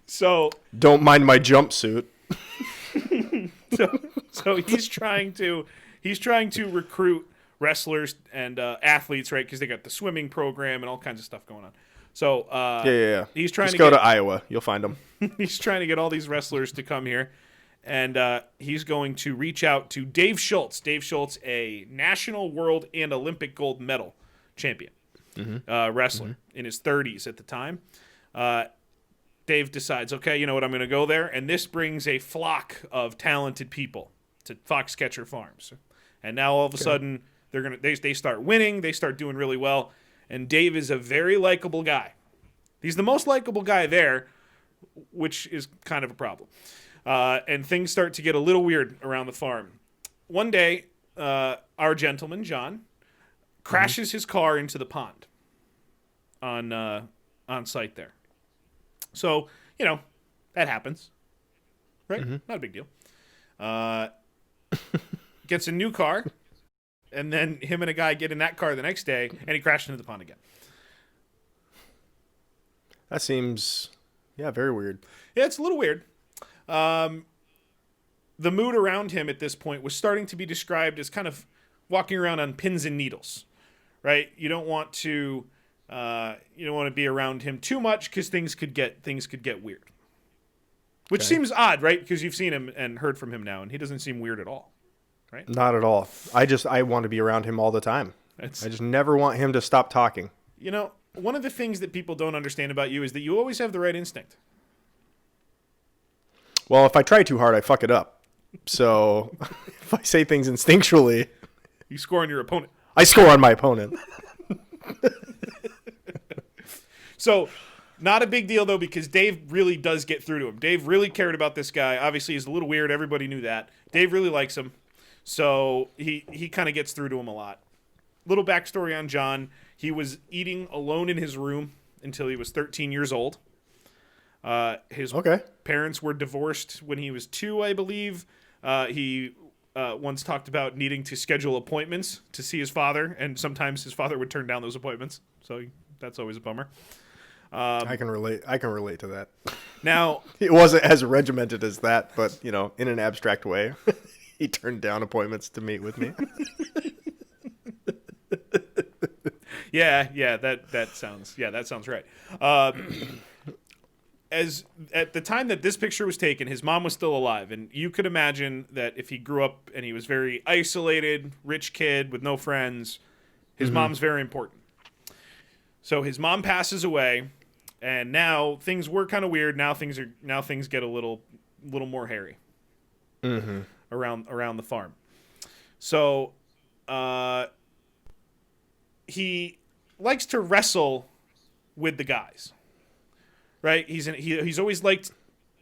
So don't mind my jumpsuit. so he's trying to recruit wrestlers and athletes, right? Because they got the swimming program and all kinds of stuff going on. So yeah. He's trying Just to go to Iowa. You'll find them. He's trying to get all these wrestlers to come here, and he's going to reach out to Dave Schultz. Dave Schultz, a national, world, and Olympic gold medal champion wrestler in his 30s at the time. Dave decides, okay, you know what, I'm going to go there, and this brings a flock of talented people to Foxcatcher Farms. And now all of a sudden they start winning, they start doing really well, and Dave is a very likable guy. He's the most likable guy there, which is kind of a problem. And things start to get a little weird around the farm. One day, our gentleman, John, crashes his car into the pond on site there. So, that happens. Right? Not a big deal. Gets a new car, and then him and a guy get in that car the next day, and he crashed into the pond again. That seems, very weird. Yeah, it's a little weird. The mood around him at this point was starting to be described as kind of walking around on pins and needles, right? You don't want to be around him too much because things could get weird. Which seems odd, right? Because you've seen him and heard from him now, and he doesn't seem weird at all, right? Not at all. I want to be around him all the time. I just never want him to stop talking. One of the things that people don't understand about you is that you always have the right instinct. Well, if I try too hard, I fuck it up. So if I say things instinctually, you score on your opponent. I score on my opponent. So, not a big deal, though, because Dave really does get through to him. Dave really cared about this guy. Obviously, he's a little weird. Everybody knew that. Dave really likes him. So, he kind of gets through to him a lot. Little backstory on John. He was eating alone in his room until he was 13 years old. His parents were divorced when he was 2, I believe. He once talked about needing to schedule appointments to see his father, and sometimes his father would turn down those appointments. So that's always a bummer. I can relate to that. Now, it wasn't as regimented as that, but in an abstract way, he turned down appointments to meet with me. That sounds right. As at the time that this picture was taken, his mom was still alive, and you could imagine that if he grew up and he was very isolated, rich kid with no friends, his mom's very important. So his mom passes away, and now things were kind of weird. Now things get a little more hairy around the farm. So he likes to wrestle with the guys. Right, he's always liked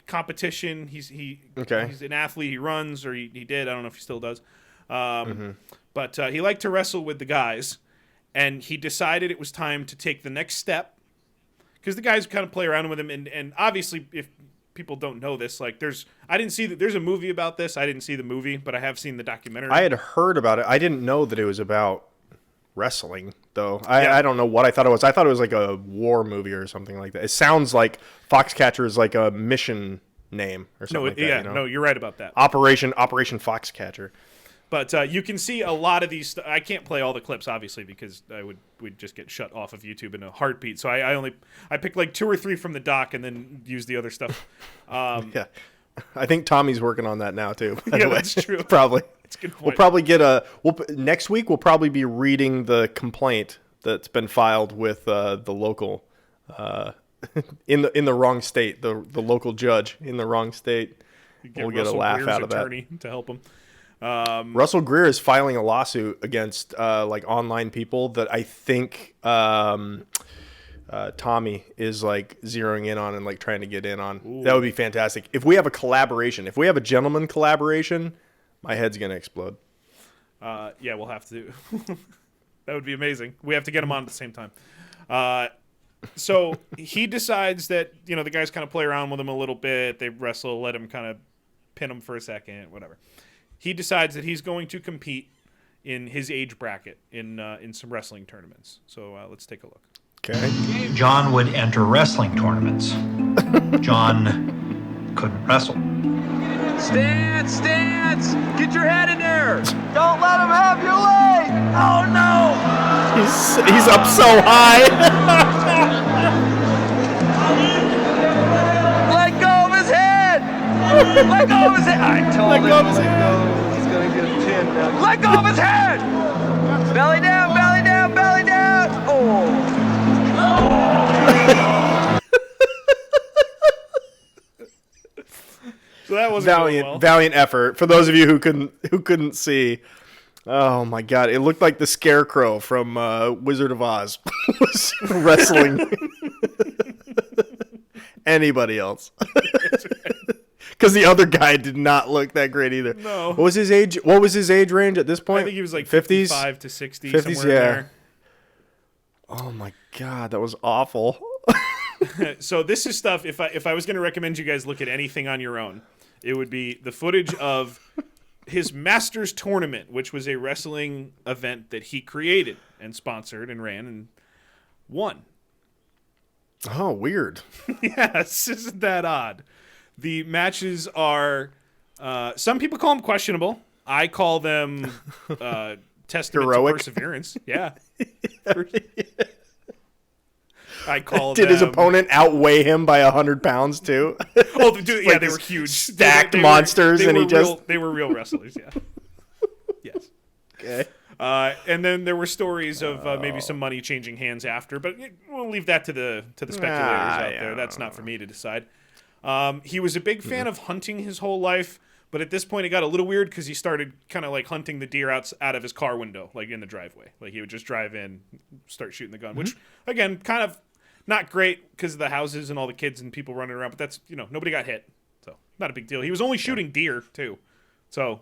competition. He's an athlete. He runs, or he did. I don't know if he still does. But he liked to wrestle with the guys, and he decided it was time to take the next step because the guys kind of play around with him. And obviously, if people don't know this, there's a movie about this. I didn't see the movie, but I have seen the documentary. I had heard about it. I didn't know that it was about wrestling, though. I don't know what I thought it was. I thought it was like a war movie or something like that. It sounds like Foxcatcher is like a mission name or something like that. No, you're right about that. Operation Foxcatcher. But you can see a lot of these. I can't play all the clips, obviously, because we'd just get shut off of YouTube in a heartbeat. So I picked like 2 or 3 from the doc and then used the other stuff. Yeah. I think Tommy's working on that now too. That's true. Probably. That's a good point. We'll probably get next week. We'll probably be reading the complaint that's been filed with the local in the wrong state. The local judge in the wrong state. We'll get a laugh out of that. Attorney to help him. Russell Greer is filing a lawsuit against online people that I think Tommy is zeroing in on and trying to get in on. Ooh. That would be fantastic. If we have a collaboration, if we have a gentleman collaboration, my head's going to explode. We'll have to. That would be amazing. We have to get him on at the same time. So he decides that, the guys kind of play around with him a little bit. They wrestle, let him kind of pin him for a second, whatever. He decides that he's going to compete in his age bracket in some wrestling tournaments. So let's take a look. Okay. John would enter wrestling tournaments. John couldn't wrestle. Stance! Get your head in there! Don't let him have your leg! Oh no! He's up so high! Let go of his head! Let go of his head! I told him. Let go of his head! He's gonna get a pin now. Let go of his head! Belly down, belly down, belly down! Oh! So that was valiant effort for those of you who couldn't see. Oh my God! It looked like the Scarecrow from Wizard of Oz was wrestling, anybody else. Because the other guy did not look that great either. No. What was his age? What was his age range at this point? I think he was like 50s? 55 to 60, 50s, somewhere in there. Oh my God, that was awful. So this is stuff, if I was going to recommend you guys look at anything on your own, it would be the footage of his Masters tournament, which was a wrestling event that he created and sponsored and ran and won. Oh, weird. Yes, isn't that odd? The matches are, some people call them questionable. I call them testament Heroic. to perseverance. Yeah. I call Did them... his opponent outweigh him by 100 pounds too? Oh, dude, yeah, Like they this were huge. stacked They monsters, and he just... They were real wrestlers, yeah. Yes. Okay. And then there were stories of maybe some money changing hands after, but we'll leave that to the speculators out there. That's not for me to decide. He was a big fan of hunting his whole life, but at this point it got a little weird because he started kind of like hunting the deer out of his car window, like in the driveway. Like he would just drive in, start shooting the gun, which again, kind of not great because of the houses and all the kids and people running around, but that's, nobody got hit. So not a big deal. He was only shooting deer too. So,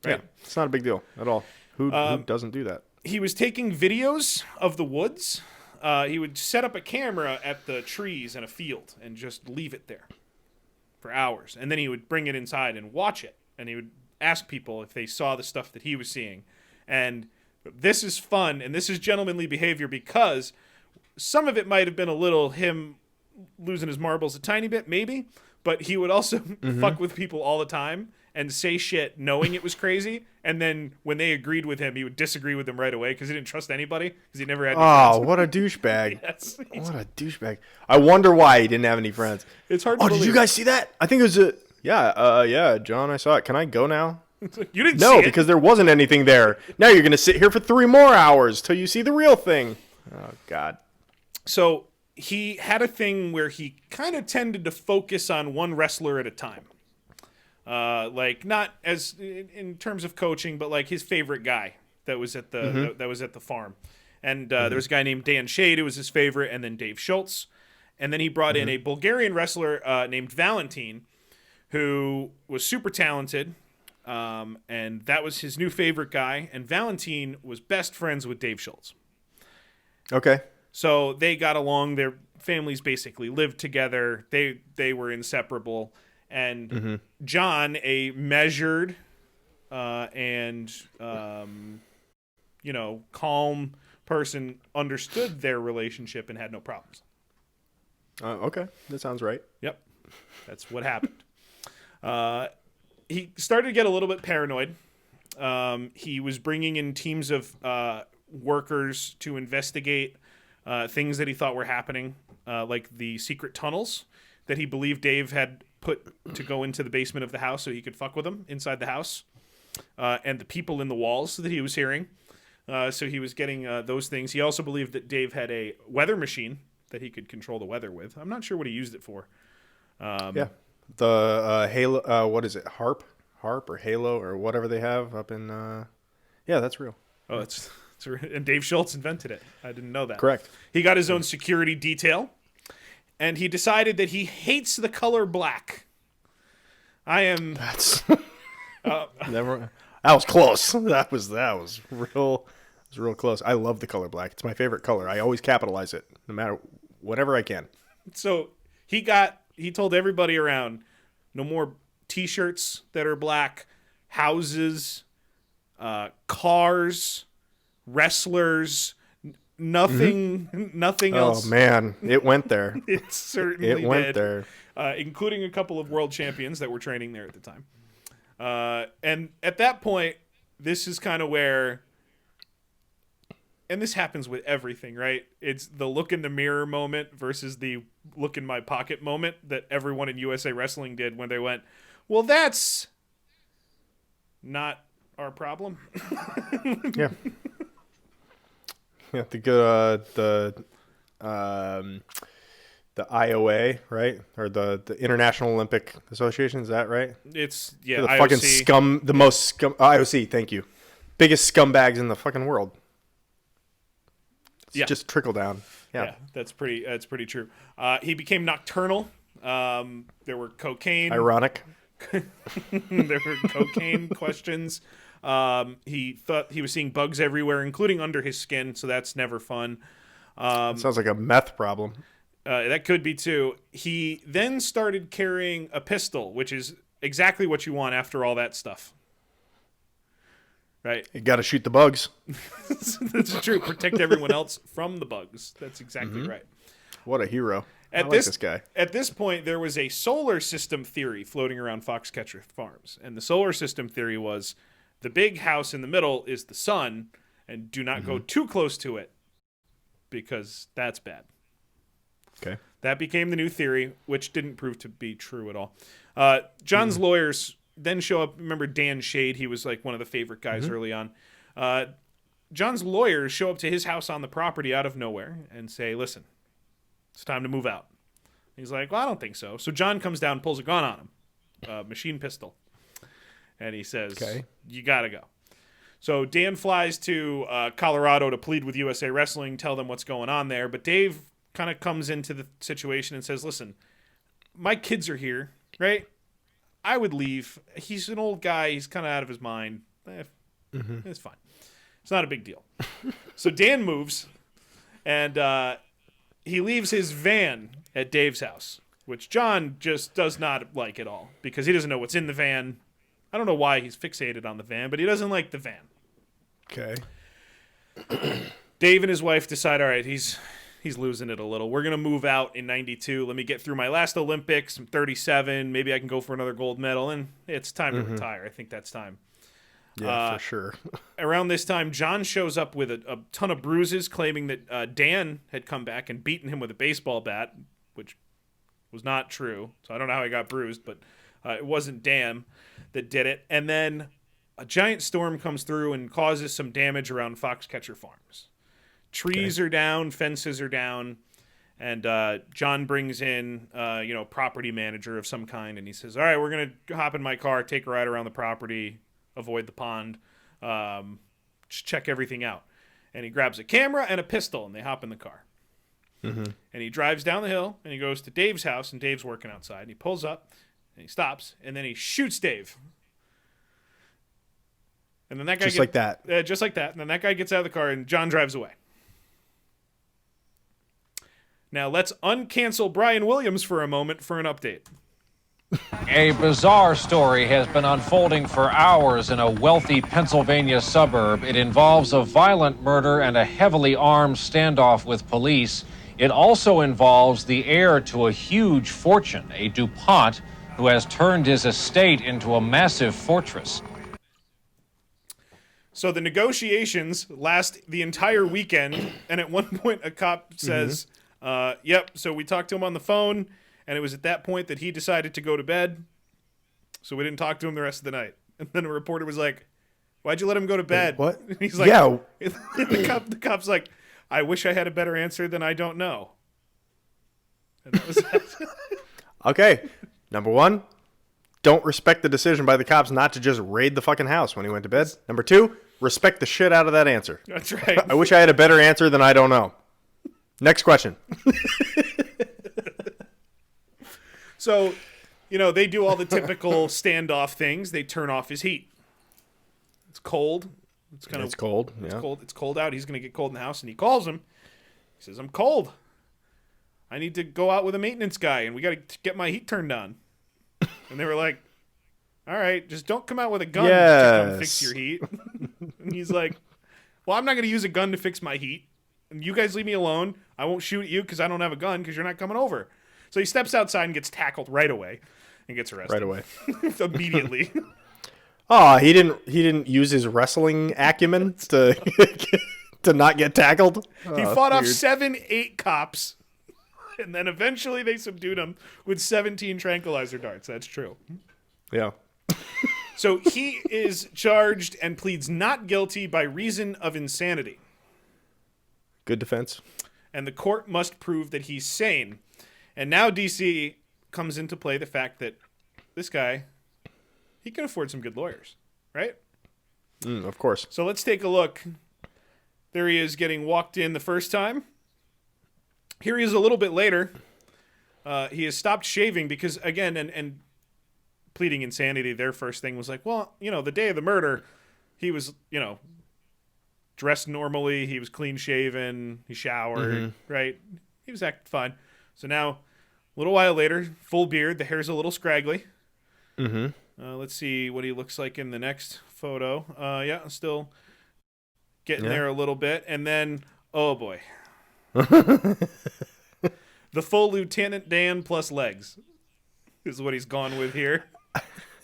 right? Yeah, it's not a big deal at all. Who doesn't do that? He was taking videos of the woods. He would set up a camera at the trees in a field and just leave it there for hours. And then he would bring it inside and watch it. And he would ask people if they saw the stuff that he was seeing. And this is fun, and this is gentlemanly behavior because some of it might have been a little him losing his marbles a tiny bit, maybe. But he would also fuck with people all the time and say shit knowing it was crazy. And then when they agreed with him, he would disagree with them right away because he didn't trust anybody because he never had any friends. What a douchebag. Yes. What a douchebag. I wonder why he didn't have any friends. It's hard to believe. Did you guys see that? I think it was yeah, John, I saw it. Can I go now? You didn't see No, it. because there wasn't anything there. Now you're going to sit here for 3 more hours till you see the real thing. Oh, God. So he had a thing where he kind of tended to focus on one wrestler at a time. Like not as in terms of coaching, but like his favorite guy that was at the that was at the farm. And there was a guy named Dan Shade who was his favorite, and then Dave Schultz. And then he brought in a Bulgarian wrestler named Valentin, who was super talented. And that was his new favorite guy. And Valentin was best friends with Dave Schultz. Okay. So they got along. Their families basically lived together. They were inseparable. And John, a measured and calm person, understood their relationship and had no problems. Okay. That sounds right. Yep. That's what happened. He started to get a little bit paranoid. He was bringing in teams of workers to investigate things that he thought were happening, like the secret tunnels that he believed Dave had put to go into the basement of the house so he could fuck with them inside the house, and the people in the walls that he was hearing. So he was getting those things. He also believed that Dave had a weather machine that he could control the weather with. I'm not sure what he used it for. Yeah. The Halo, what is it? Harp or Halo or whatever they have up in, yeah, that's real. Oh, that's and Dave Schultz invented it. I didn't know that. Correct. He got his own security detail, and he decided that he hates the color black. That's never. That was close. That was real. It was real close. I love the color black. It's my favorite color. I always capitalize it, no matter whatever I can. So he told everybody around, no more T-shirts that are black, houses, cars, wrestlers, nothing else. Oh man, it went there. It certainly went did. there. Including a couple of world champions that were training there at the time. And at that point, this is kind of where, and this happens with everything, right? It's the look in the mirror moment versus the look in my pocket moment that everyone in USA Wrestling did when they went, well, that's not our problem. Yeah. Yeah, the IOA, right? Or the International Olympic Association, is that right? It's, the IOC. fucking scum, the most scum, IOC, thank you. Biggest scumbags in the fucking world. It's just trickle down. Yeah. That's pretty true. He became nocturnal. There were cocaine. Ironic. There were cocaine questions. He thought he was seeing bugs everywhere, including under his skin, so that's never fun. Sounds like a meth problem. That could be too. He then started carrying a pistol, which is exactly what you want after all that stuff. Right? You got to shoot the bugs. That's true. Protect everyone else from the bugs. That's exactly right. What a hero. At I like this this guy. At this point, there was a solar system theory floating around Foxcatcher Farms. And the solar system theory was the big house in the middle is the sun, and do not go too close to it because that's bad. Okay. That became the new theory, which didn't prove to be true at all. John's lawyers then show up. Remember Dan Shade? He was like one of the favorite guys early on. John's lawyers show up to his house on the property out of nowhere and say, listen, it's time to move out. He's like, well, I don't think so. So John comes down and pulls a gun on him, a machine pistol. And he says, you got to go. So Dan flies to Colorado to plead with USA Wrestling, tell them what's going on there. But Dave kind of comes into the situation and says, listen, my kids are here, right? I would leave. He's an old guy. He's kind of out of his mind. It's fine. It's not a big deal. So Dan moves, and he leaves his van at Dave's house, which John just does not like at all because he doesn't know what's in the van. I don't know why he's fixated on the van, but he doesn't like the van. Okay. Dave and his wife decide, all right, he's losing it a little. We're going to move out in 92. Let me get through my last Olympics. I'm 37. Maybe I can go for another gold medal, and it's time to retire. I think that's time. Yeah, for sure. Around this time, John shows up with a ton of bruises, claiming that Dan had come back and beaten him with a baseball bat, which was not true. So I don't know how he got bruised, but it wasn't Dan that did it. And then a giant storm comes through and causes some damage around Foxcatcher Farms. Trees are down, fences are down, and John brings in, property manager of some kind, and he says, all right, we're going to hop in my car, take a ride around the property, avoid the pond, just check everything out. And he grabs a camera and a pistol, and they hop in the car. And he drives down the hill, and he goes to Dave's house, and Dave's working outside. And he pulls up, and he stops, and then he shoots Dave. And then that guy just like that. And then that guy gets out of the car, and John drives away. Now let's uncancel Brian Williams for a moment for an update. A bizarre story has been unfolding for hours in a wealthy Pennsylvania suburb. It involves a violent murder and a heavily armed standoff with police. It also involves the heir to a huge fortune, a Dupont, who has turned his estate into a massive fortress. So the negotiations last the entire weekend, and at one point a cop says, yep, so we talked to him on the phone, and it was at that point that he decided to go to bed, so we didn't talk to him the rest of the night. And then a reporter was like, why'd you let him go to bed? What? And he's like, yeah. The cop's like, I wish I had a better answer than I don't know. And that was it. Okay. Number one, don't respect the decision by the cops not to just raid the fucking house when he went to bed. Number two, respect the shit out of that answer. That's right. I wish I had a better answer than I don't know. Next question. So, they do all the typical standoff things. They turn off his heat. It's cold. It's cold. It's Yeah. cold. It's cold out. He's going to get cold in the house, and he calls him. He says, I'm cold. I need to go out with a maintenance guy, and we got to get my heat turned on. And they were like, all right, just don't come out with a gun to come fix your heat. And he's like, well, I'm not going to use a gun to fix my heat. And you guys leave me alone. I won't shoot at you because I don't have a gun because you're not coming over. So he steps outside and gets tackled right away and gets arrested. Right away. Immediately. Oh, he didn't use his wrestling acumen to to not get tackled. He fought off 7-8 cops, and then eventually they subdued him with 17 tranquilizer darts. That's true. Yeah. So he is charged and pleads not guilty by reason of insanity. Good defense. And the court must prove that he's sane. And now DC comes into play the fact that this guy, he can afford some good lawyers, right? Of course. So let's take a look. There he is getting walked in the first time. Here he is a little bit later. He has stopped shaving because, again, and pleading insanity, their first thing was like, well, the day of the murder, he was, dressed normally. He was clean shaven. He showered, right? He was acting fine. So now, a little while later, full beard. The hair's a little scraggly. Let's see what he looks like in the next photo. Yeah, still getting there a little bit. And then, oh boy. The full Lieutenant Dan plus legs is what he's gone with here.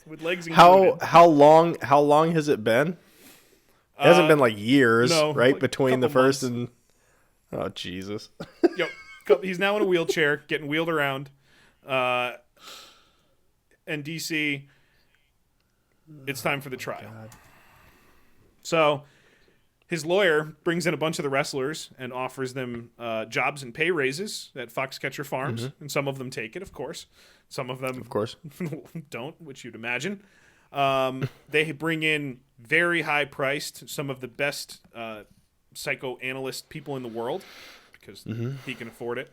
With legs included. How long has it been? It hasn't been like years, no, right? like Between the first months. and... Oh, Jesus. Yep. He's now in a wheelchair, getting wheeled around. And DC, it's time for the trial. God. So his lawyer brings in a bunch of the wrestlers and offers them jobs and pay raises at Foxcatcher Farms. And some of them take it, of course. Some of them, Of course. don't, which you'd imagine. They bring in very high-priced, some of the best psychoanalyst people in the world because he can afford it.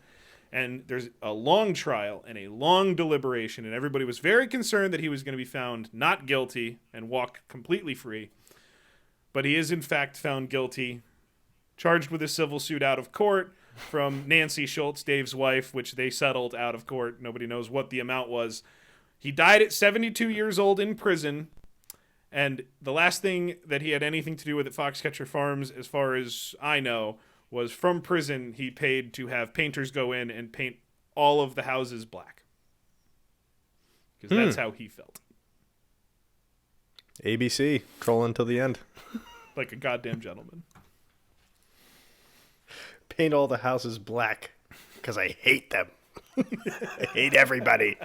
And there's a long trial and a long deliberation, and everybody was very concerned that he was going to be found not guilty and walk completely free. But he is, in fact, found guilty, charged with a civil suit out of court from Nancy Schultz, Dave's wife, which they settled out of court. Nobody knows what the amount was. He died at 72 years old in prison, and the last thing that he had anything to do with at Foxcatcher Farms, as far as I know, was from prison he paid to have painters go in and paint all of the houses black. Because that's how he felt. ABC, trolling till the end. Like a goddamn gentleman. Paint all the houses black because I hate them. I hate everybody.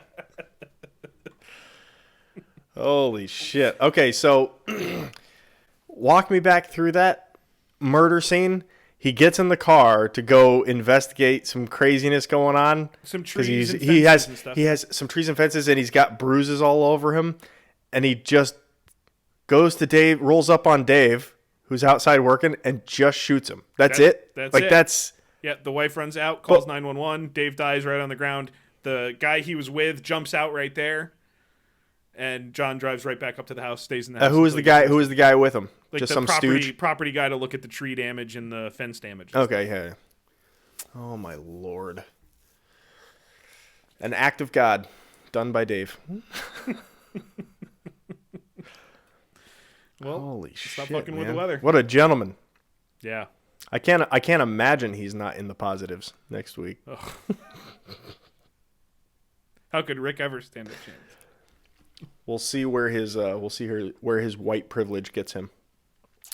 Holy shit. Okay, so walk me back through that murder scene. He gets in the car to go investigate some craziness going on. Some trees and fences and stuff. He has some trees and fences, and he's got bruises all over him. And he just goes to Dave, rolls up on Dave, who's outside working, and just shoots him. That's it? That's like, it. That's... Yeah, the wife runs out, calls 911. Dave dies right on the ground. The guy he was with jumps out right there. And John drives right back up to the house, stays in the house. Who was the guy? Who was the guy with him? Like just the some stooge? property guy to look at the tree damage and the fence damage. Okay, yeah. Oh my lord! An act of God, done by Dave. Well, holy shit! Stop fucking man. with the weather. What a gentleman! Yeah. I can't imagine he's not in the positives next week. Oh. How could Rick ever stand a chance? We'll see where his white privilege gets him.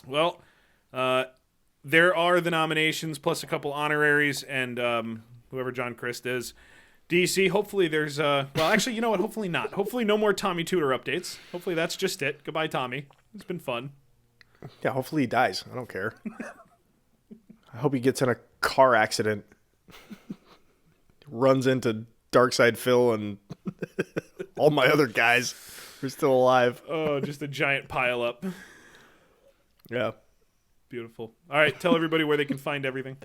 Well, there are the nominations plus a couple honoraries and whoever John Christ is. DC, hopefully there's well, actually, you know what? Hopefully not. Hopefully no more Tommy Tudor updates. Hopefully that's just it. Goodbye, Tommy. It's been fun. Yeah, hopefully he dies. I don't care. I hope he gets in a car accident, runs into Darkside Phil and all my other guys who are still alive. Oh, just a giant pile up. Yeah. Beautiful. All right, tell everybody where they can find everything.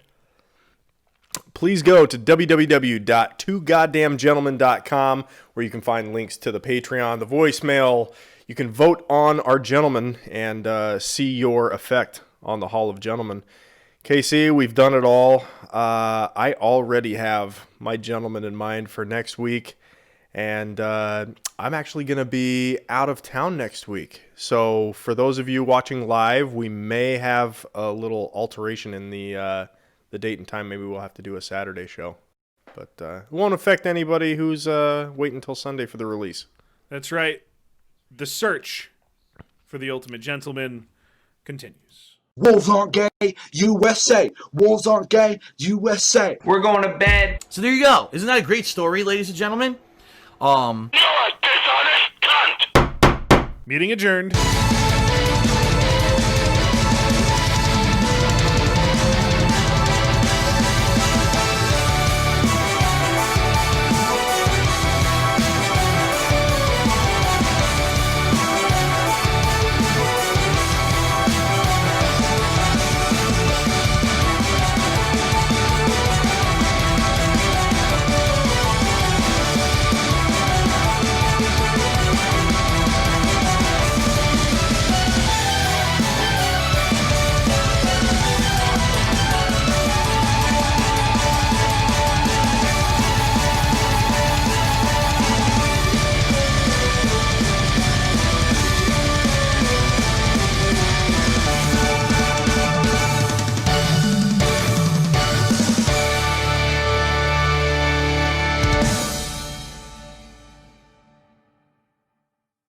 Please go to www.twogoddamngentlemen.com where you can find links to the Patreon, the voicemail. You can vote on our gentlemen and see your effect on the Hall of Gentlemen. KC, we've done it all. I already have my gentleman in mind for next week, and I'm actually going to be out of town next week. So for those of you watching live, we may have a little alteration in the date and time. Maybe we'll have to do a Saturday show, but it won't affect anybody who's waiting until Sunday for the release. That's right. The search for the ultimate gentleman continues. Wolves aren't gay, USA. Wolves aren't gay, USA. We're going to bed. So there you go. Isn't that a great story, ladies and gentlemen? Meeting adjourned.